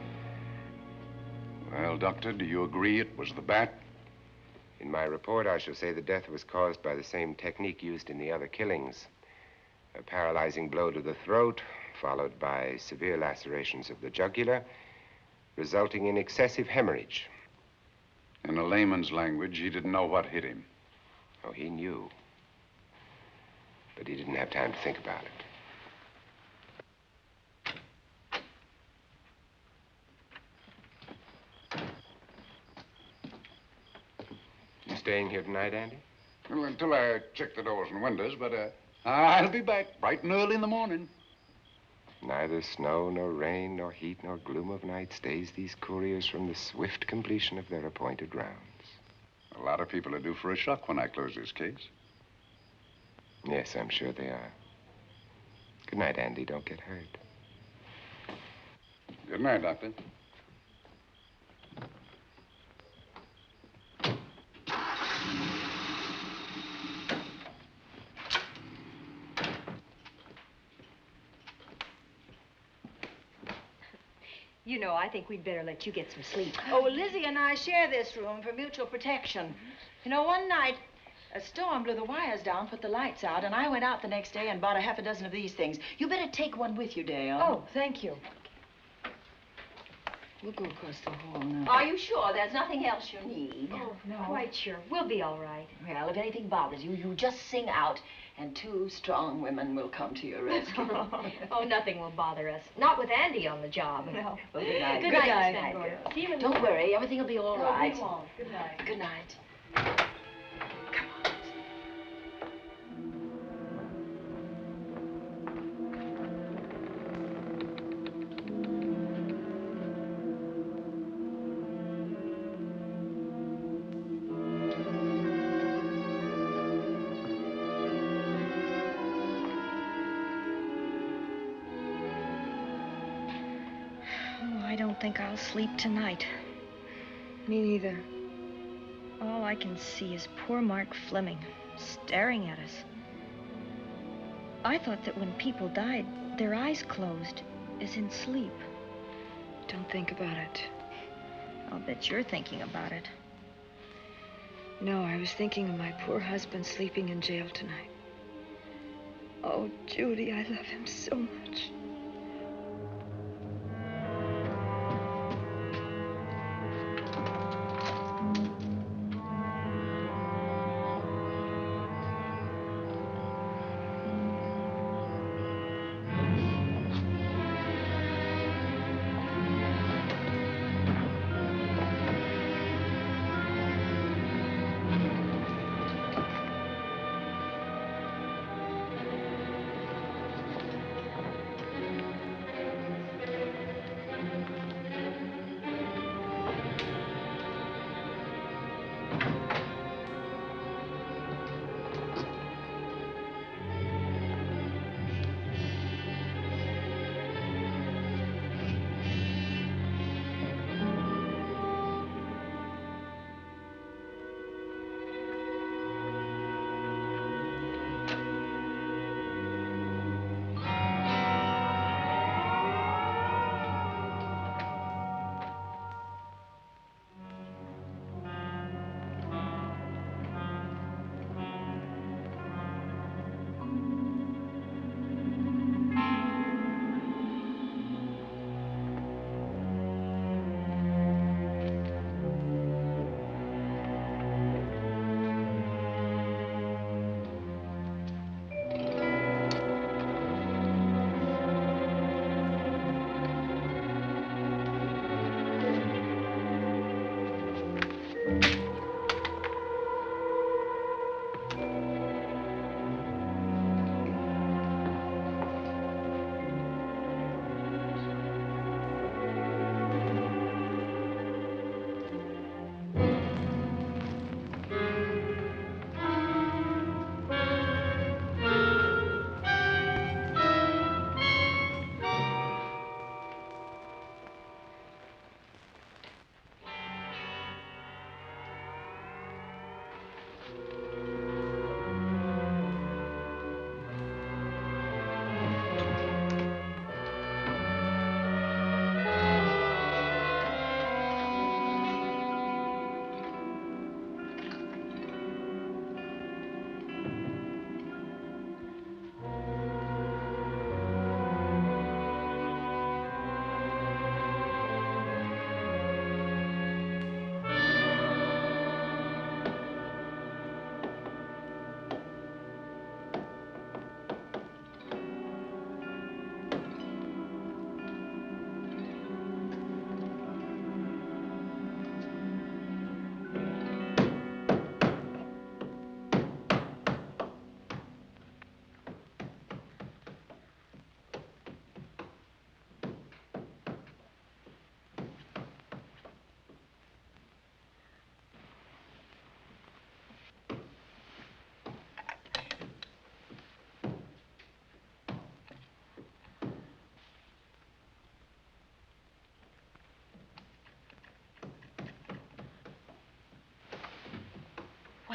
Well, Doctor, do you agree it was the bat? In my report, I shall say the death was caused by the same technique used in the other killings. A paralyzing blow to the throat, followed by severe lacerations of the jugular, resulting in excessive hemorrhage. In a layman's language, he didn't know what hit him. Oh, he knew. But he didn't have time to think about it. Staying here tonight, Andy? Well, until I check the doors and windows, but I'll be back bright and early in the morning. Neither snow, nor rain, nor heat, nor gloom of night stays these couriers from the swift completion of their appointed rounds. A lot of people are due for a shock when I close this case. Yes, I'm sure they are. Good night, Andy. Don't get hurt. Good night, Doctor. You know, I think we'd better let you get some sleep. Oh, Lizzie and I share this room for mutual protection. You know, one night, a storm blew the wires down, put the lights out, and I went out the next day and bought a half a dozen of these things. You better take one with you, Dale. Oh, thank you. We'll go across the hall now. Are you sure there's nothing else you need? Oh, no. Quite sure. We'll be all right. Well, if anything bothers you, you just sing out, and 2 strong women will come to your rescue. Oh, nothing will bother us. Not with Andy on the job. No. Well, good night. Good night, Miss Van Gordon. See you in the Don't worry, everything will be all right. We won't. Good night. Good night. I don't think I'll sleep tonight. Me neither. All I can see is poor Mark Fleming staring at us. I thought that when people died, their eyes closed, as in sleep. Don't think about it. I'll bet you're thinking about it. No, I was thinking of my poor husband sleeping in jail tonight. Oh, Judy, I love him so much.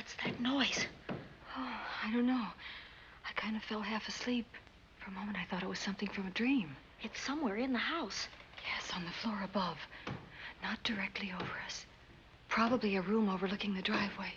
What's that noise? Oh, I don't know. I kind of fell half asleep. For a moment, I thought it was something from a dream. It's somewhere in the house. Yes, on the floor above. Not directly over us. Probably a room overlooking the driveway.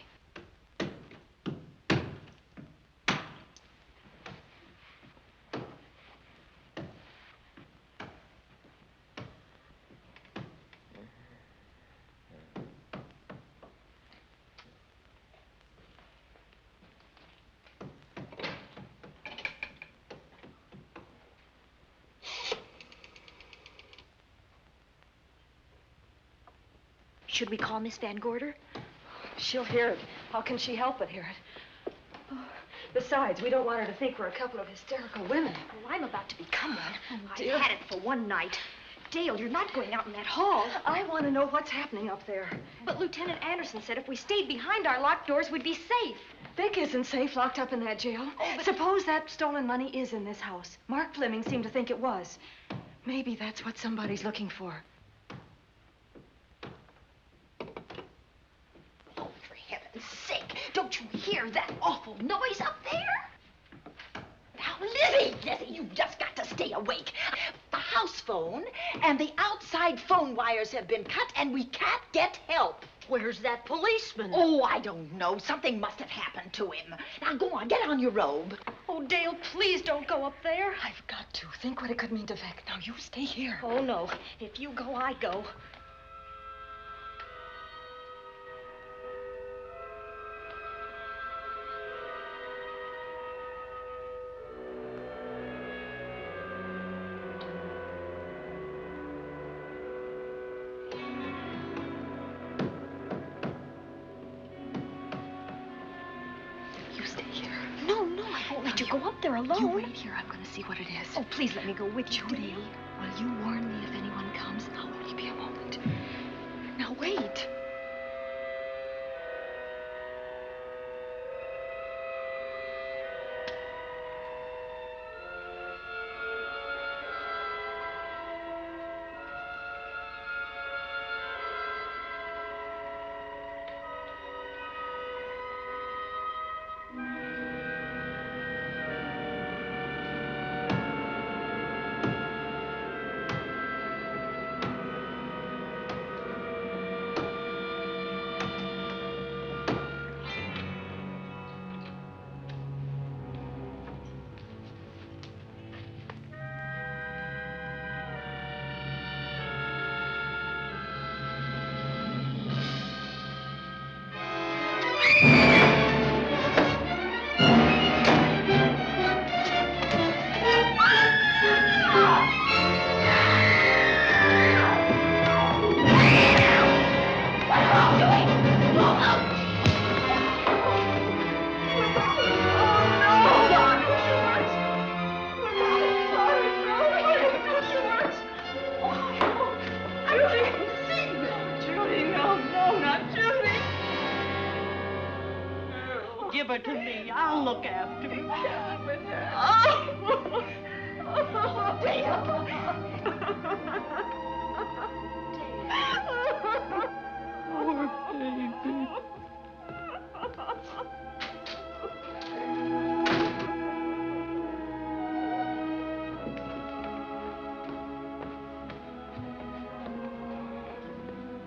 Should we call Miss Van Gorder? She'll hear it. How can she help but hear it? Oh, besides, we don't want her to think we're a couple of hysterical women. Well, I'm about to become one. Oh, I dear. had it for one night. Dale, you're not going out in that hall. I want to know what's happening up there. But Lieutenant Anderson said if we stayed behind our locked doors, we'd be safe. Vic isn't safe locked up in that jail. Oh, but... Suppose that stolen money is in this house. Mark Fleming seemed to think it was. Maybe that's what somebody's looking for. Sake, don't you hear that awful noise up there? Now, Lizzie, you've just got to stay awake. The house phone and the outside phone wires have been cut, and we can't get help. Where's that policeman? Oh, I don't know. Something must have happened to him. Now, go on, get on your robe. Oh, Dale, please don't go up there. I've got to. Think what it could mean to Vic. Now, you stay here. Oh, no. If you go, I go. Let you go up there alone. You wait here. I'm going to see what it is. Oh, please let me go with you, Judy, Dale. will you warn me if anyone comes? I'll only be a moment. Now, wait. Give her to me. I'll look after her. Poor baby.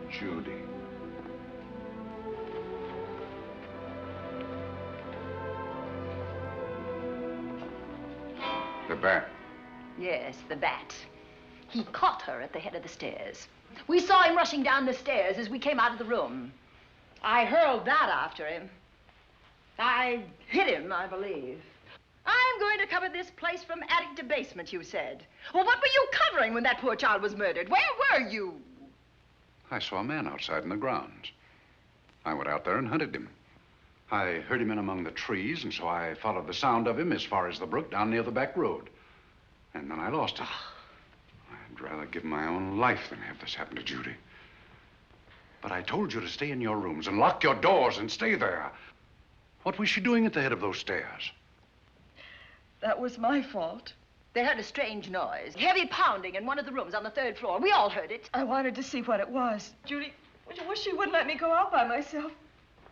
Judy. The bat. Yes, the bat. He caught her at the head of the stairs. We saw him rushing down the stairs as we came out of the room. I hurled that after him. I hit him, I believe. I'm going to cover this place from attic to basement, you said. Well, what were you covering when that poor child was murdered? Where were you? I saw a man outside in the grounds. I went out there and hunted him. I heard him in among the trees, and so I followed the sound of him as far as the brook down near the back road. And then I lost it. I'd rather give my own life than have this happen to Judy. But I told you to stay in your rooms and lock your doors and stay there. What was she doing at the head of those stairs? That was my fault. They heard a strange noise. Heavy pounding in one of the rooms on the 3rd floor. We all heard it. I wanted to see what it was. Judy, wish she wouldn't let me go out by myself.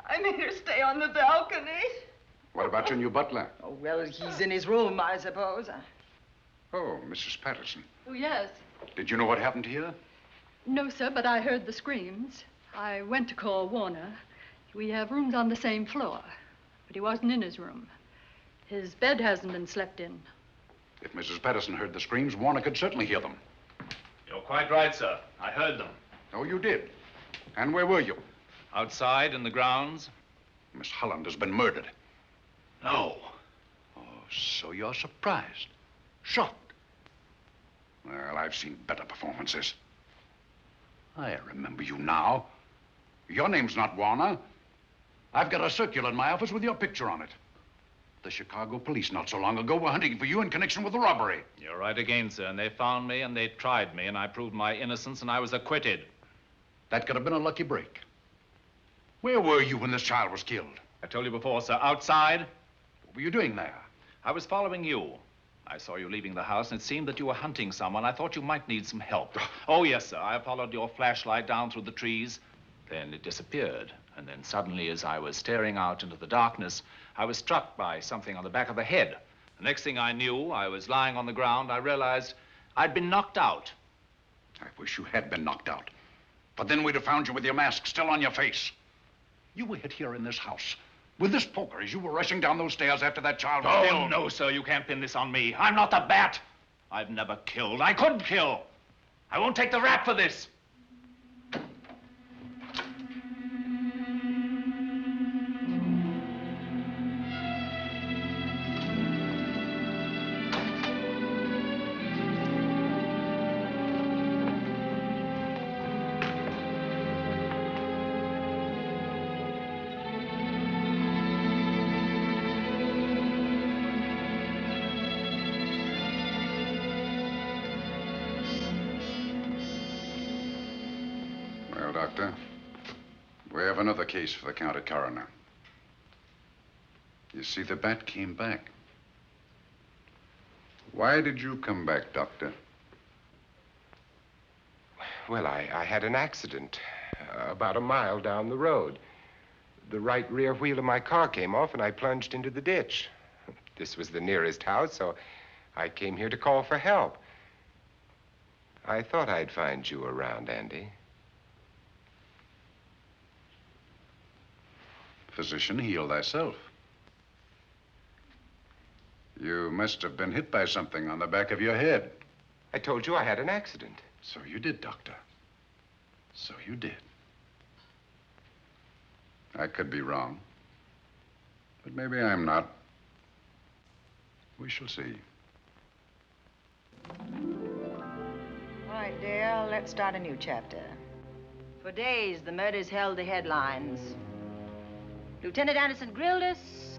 I made her stay on the balcony. What about your new butler? Oh, well, he's in his room, I suppose. Oh, Mrs. Patterson. Oh, yes. Did you know what happened here? No, sir, but I heard the screams. I went to call Warner. We have rooms on the same floor, but he wasn't in his room. His bed hasn't been slept in. If Mrs. Patterson heard the screams, Warner could certainly hear them. You're quite right, sir. I heard them. Oh, you did? And where were you? Outside in the grounds. Miss Holland has been murdered. No. Oh, so you're surprised. Shocked. Well, I've seen better performances. I remember you now. Your name's not Warner. I've got a circular in my office with your picture on it. The Chicago police not so long ago were hunting for you in connection with the robbery. You're right again, sir. And they found me and they tried me and I proved my innocence and I was acquitted. That could have been a lucky break. Where were you when this child was killed? I told you before, sir. Outside. What were you doing there? I was following you. I saw you leaving the house, and it seemed that you were hunting someone. I thought you might need some help. Oh, yes, sir. I followed your flashlight down through the trees. Then it disappeared. And then suddenly, as I was staring out into the darkness, I was struck by something on the back of the head. The next thing I knew, I was lying on the ground. I realized I'd been knocked out. I wish you had been knocked out. But then we'd have found you with your mask still on your face. You were hit here in this house with this poker as you were rushing down those stairs after that child was killed. Oh, no, sir. You can't pin this on me. I'm not the bat. I've never killed. I couldn't kill. I won't take the rap for this. Doctor. We have another case for the county coroner. You see, the bat came back. Why did you come back, Doctor? Well, I had an accident about a mile down the road. The right rear wheel of my car came off, and I plunged into the ditch. This was the nearest house, so I came here to call for help. I thought I'd find you around, Andy. Physician, heal thyself. You must have been hit by something on the back of your head. I told you I had an accident. So you did, Doctor. So you did. I could be wrong. But maybe I'm not. We shall see. All right, dear, let's start a new chapter. For days, the murders held the headlines. Lieutenant Anderson grilled us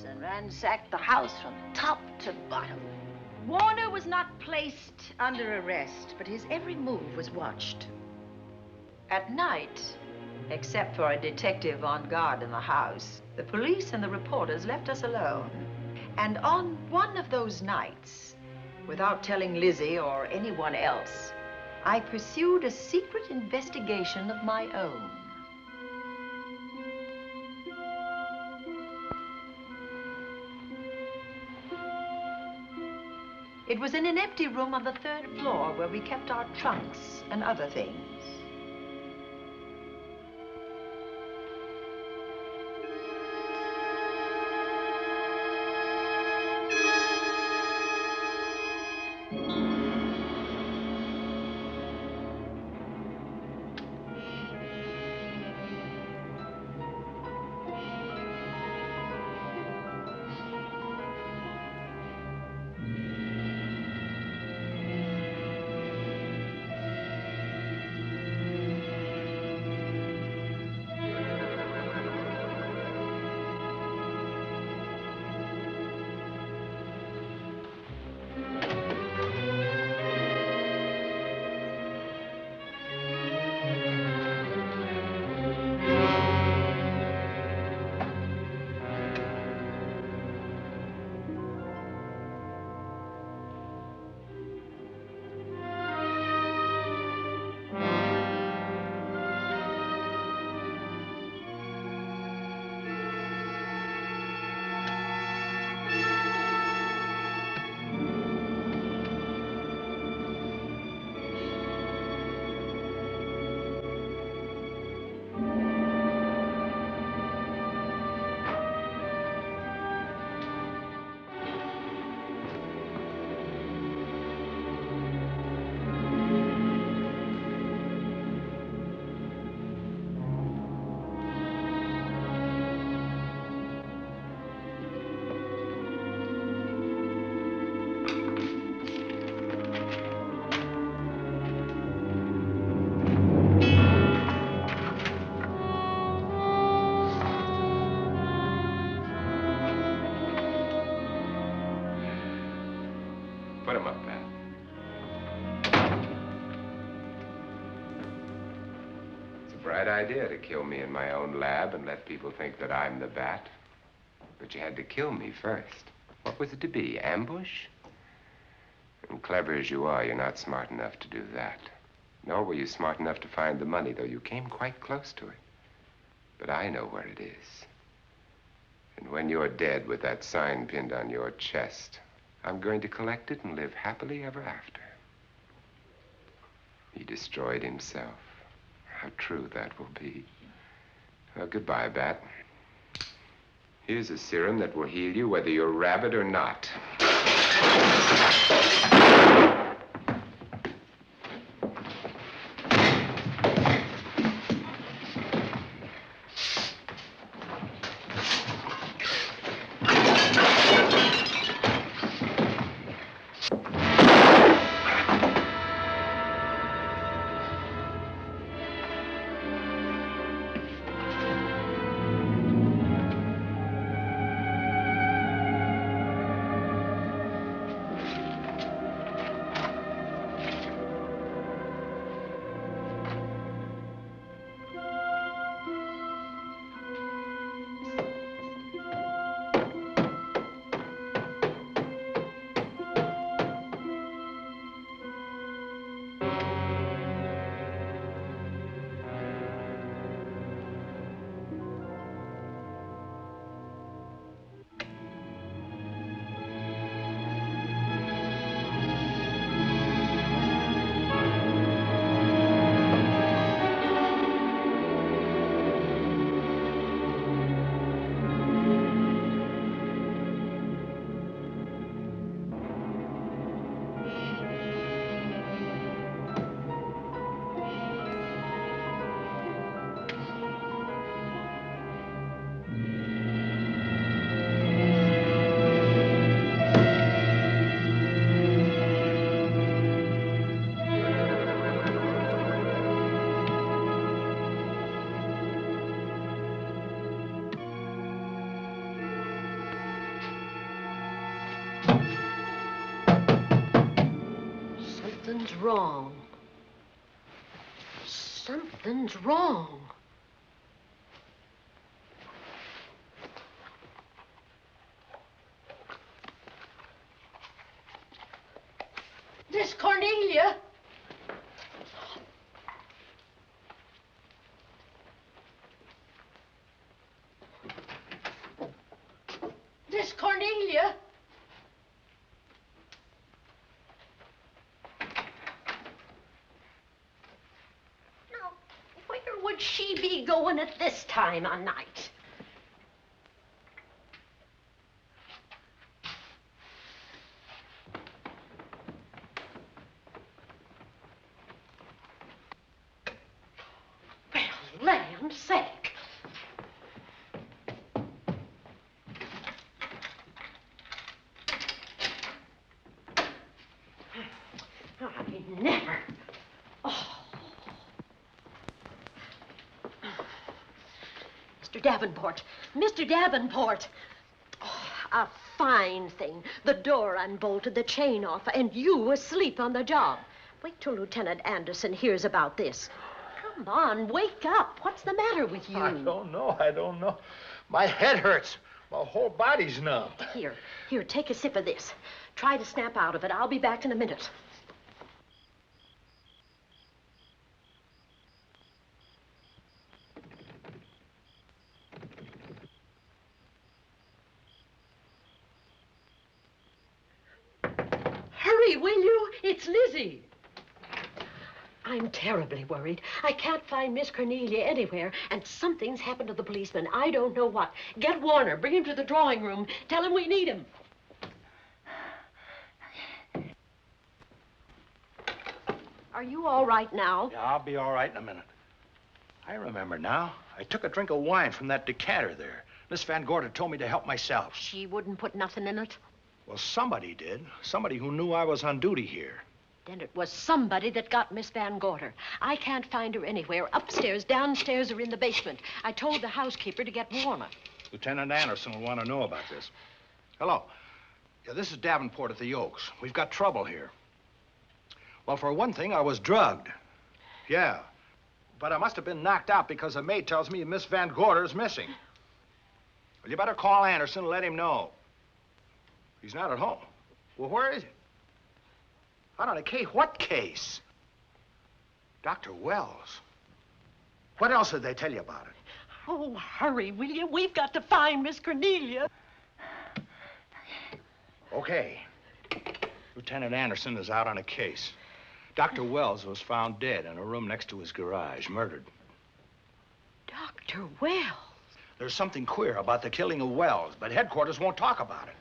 and ransacked the house from top to bottom. Warner was not placed under arrest, but his every move was watched. At night, except for a detective on guard in the house, the police and the reporters left us alone. And on one of those nights, without telling Lizzie or anyone else, I pursued a secret investigation of my own. It was in an empty room on the 3rd floor where we kept our trunks and other things. Put him up, Pat. It's a bright idea to kill me in my own lab and let people think that I'm the bat. But you had to kill me first. What was it to be, ambush? And clever as you are, you're not smart enough to do that. Nor were you smart enough to find the money, though you came quite close to it. But I know where it is. And when you're dead with that sign pinned on your chest, I'm going to collect it and live happily ever after. He destroyed himself. How true that will be. Well, goodbye, Bat. Here's a serum that will heal you whether you're rabid or not. Something's wrong. Something's wrong. Miss Cornelia. Miss Cornelia. Where would she be going at this time of night? Well, land's sake. I never. Oh. Mr. Davenport. Mr. Davenport. Oh, a fine thing. The door unbolted, the chain off, and you asleep on the job. Wait till Lieutenant Anderson hears about this. Come on, wake up. What's the matter with you? I don't know. My head hurts. My whole body's numb. Here, take a sip of this. Try to snap out of it. I'll be back in a minute. Hurry, will you? It's Lizzie. I'm terribly worried. I can't find Miss Cornelia anywhere, and something's happened to the policeman. I don't know what. Get Warner. Bring him to the drawing room. Tell him we need him. Are you all right now? Yeah, I'll be all right in a minute. I remember now. I took a drink of wine from that decanter there. Miss Van Gorder told me to help myself. She wouldn't put nothing in it? Well, somebody did. Somebody who knew I was on duty here. Then it was somebody that got Miss Van Gorder. I can't find her anywhere. Upstairs, downstairs, or in the basement. I told the housekeeper to get Warner. Lieutenant Anderson will want to know about this. Hello. Yeah, this is Davenport at the Oaks. We've got trouble here. Well, for one thing, I was drugged. Yeah. But I must have been knocked out because the maid tells me Miss Van Gorder is missing. Well, you better call Anderson and let him know. He's not at home. Well, where is he? Out on a case? What case? Dr. Wells. What else did they tell you about it? Oh, hurry, will you? We've got to find Miss Cornelia. Okay. Lieutenant Anderson is out on a case. Dr. Wells was found dead in a room next to his garage, murdered. Dr. Wells? There's something queer about the killing of Wells, but headquarters won't talk about it.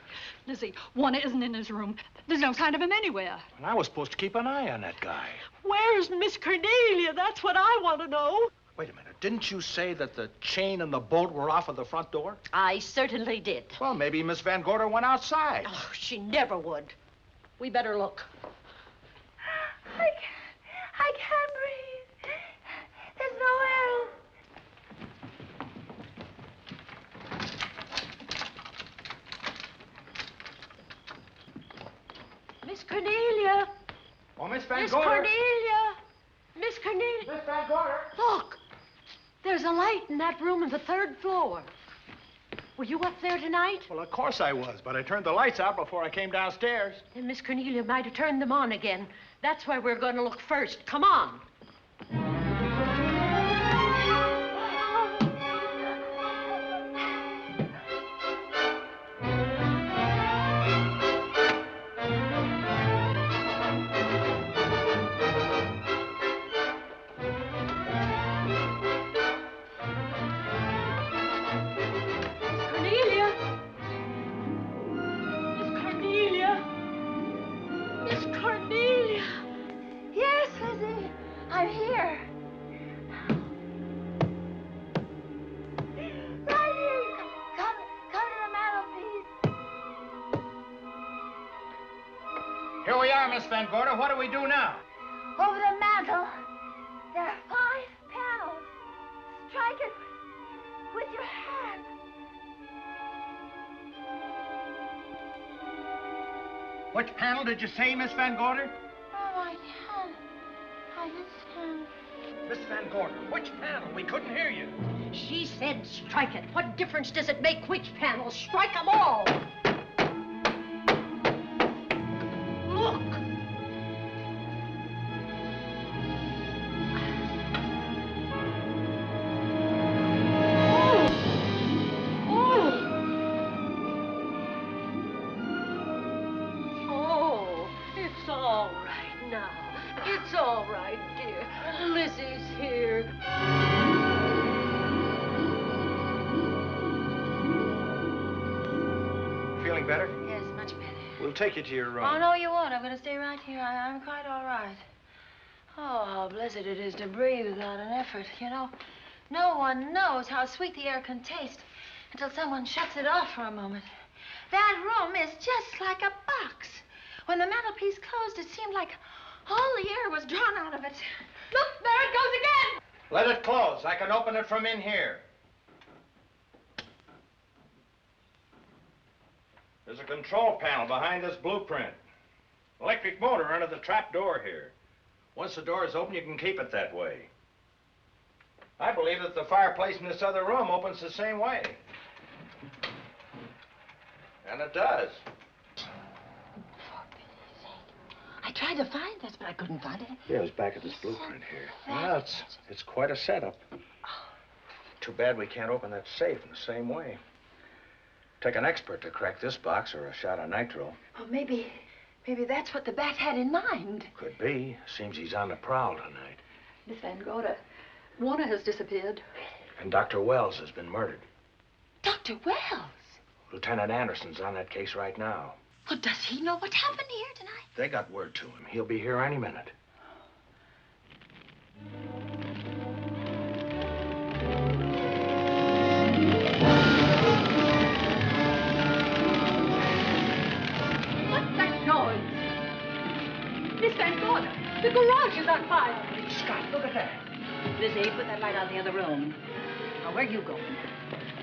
Lizzie, Warner isn't in his room. There's no sign of him anywhere. And I was supposed to keep an eye on that guy. Where's Miss Cornelia? That's what I want to know. Wait a minute. Didn't you say that the chain and the bolt were off of the front door? I certainly did. Well, maybe Miss Van Gorder went outside. Oh, she never would. We better look. I can't breathe. There's no air. Miss Cornelia. Oh, Miss Van Miss Gorder. Cornelia. Miss Cornelia. Miss Van Gorder. Look. There's a light in that room on the 3rd floor. Were you up there tonight? Well, of course I was, but I turned the lights out before I came downstairs. Then Miss Cornelia might have turned them on again. That's why we're going to look first. Come on. Yes, Lizzie. I'm here. Right here. Come to the mantelpiece. Here we are, Miss Van Gorder. What do we do now? Over the mantel, there are 5 panels. Strike it with your hand. Which panel did you say, Miss Van Gorder? Oh, I can't. I just can't. Miss Van Gorder, which panel? We couldn't hear you. She said strike it. What difference does it make which panel? Strike them all. Look. Oh, it's all right now. It's all right, dear. Lizzie's here. Feeling better? Yes, much better. We'll take you to your room. Oh, no, you won't. I'm going to stay right here. I'm quite all right. Oh, how blessed it is to breathe without an effort. You know, no one knows how sweet the air can taste until someone shuts it off for a moment. That room is just like a box. When the mantelpiece closed, it seemed like all the air was drawn out of it. Look, there it goes again. Let it close. I can open it from in here. There's a control panel behind this blueprint. Electric motor under the trap door here. Once the door is open, you can keep it that way. I believe that the fireplace in this other room opens the same way. And it does. I tried to find this, but I couldn't find it. Yeah, it's back at this blueprint here. Well, it's quite a setup. Too bad we can't open that safe in the same way. Take an expert to crack this box or a shot of nitro. Well, maybe that's what the bat had in mind. Could be. Seems he's on the prowl tonight. Miss Van Gorder, Warner has disappeared. And Dr. Wells has been murdered. Dr. Wells? Lieutenant Anderson's on that case right now. Well, does he know what happened here tonight? They got word to him. He'll be here any minute. What's that noise? Miss Van Gorder, the garage is on fire. Scott, look at that. Lizzie, put that light out in the other room. Now, where are you going?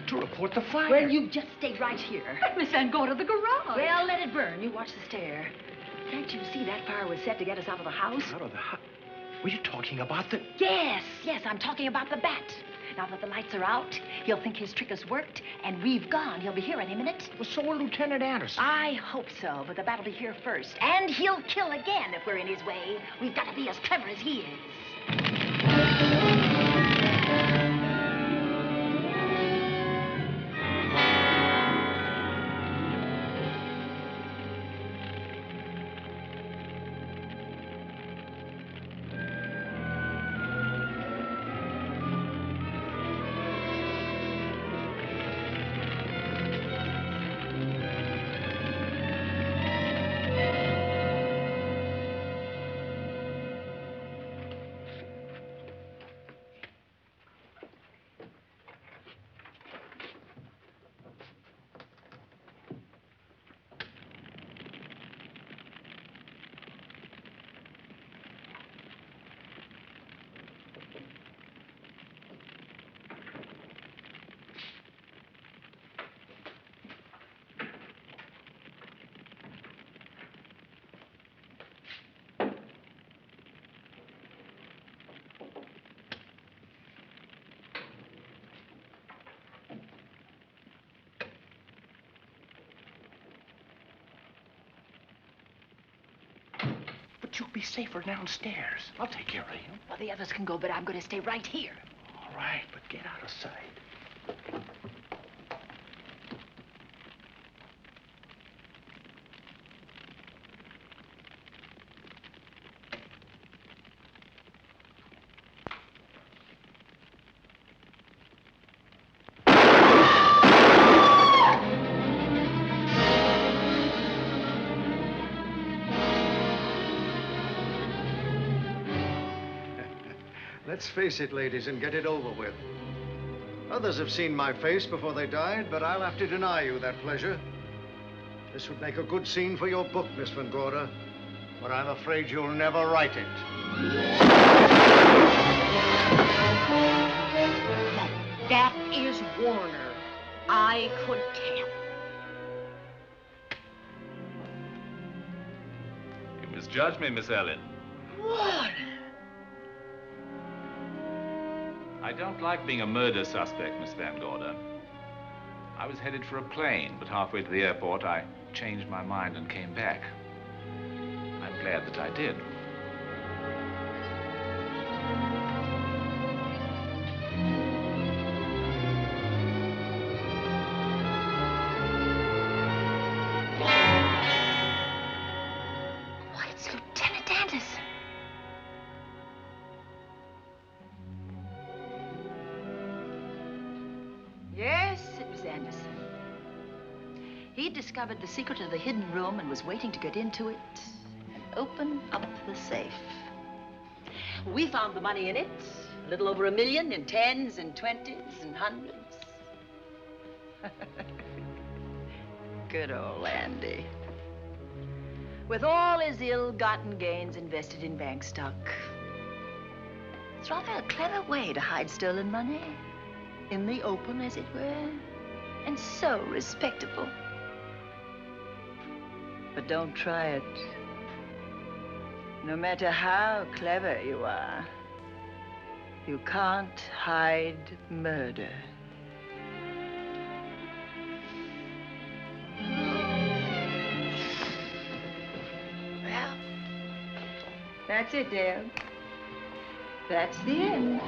to report the fire. Well, you just stay right here. But Miss Van Gorder, the garage. Well, let it burn. You watch the stair. Can't you see that fire was set to get us out of the house? Out of the house? Were you talking about the... Yes, I'm talking about the bat. Now that the lights are out, he'll think his trick has worked, and we've gone. He'll be here any minute. Well, so will Lieutenant Anderson. I hope so, but the bat will be here first. And he'll kill again if we're in his way. We've got to be as clever as he is. But you'll be safer downstairs. I'll take care of you. Well, the others can go, but I'm going to stay right here. All right, but get out of sight. Let's face it, ladies, and get it over with. Others have seen my face before they died, but I'll have to deny you that pleasure. This would make a good scene for your book, Miss Van Gorder, but I'm afraid you'll never write it. That is Warner. I could tell. You misjudged me, Miss Ellen. Warner! I don't like being a murder suspect, Miss Van Gorder. I was headed for a plane, but halfway to the airport, I changed my mind and came back. I'm glad that I did. Why, it's Lieutenant Anderson. Yes, it was Anderson. He discovered the secret of the hidden room and was waiting to get into it and open up the safe. We found the money in it, a little over $1 million in tens and twenties and hundreds. Good old Andy. With all his ill-gotten gains invested in bank stock. It's rather a clever way to hide stolen money. In the open, as it were, and so respectable. But don't try it. No matter how clever you are, you can't hide murder. Well, that's it, Dale. That's the end.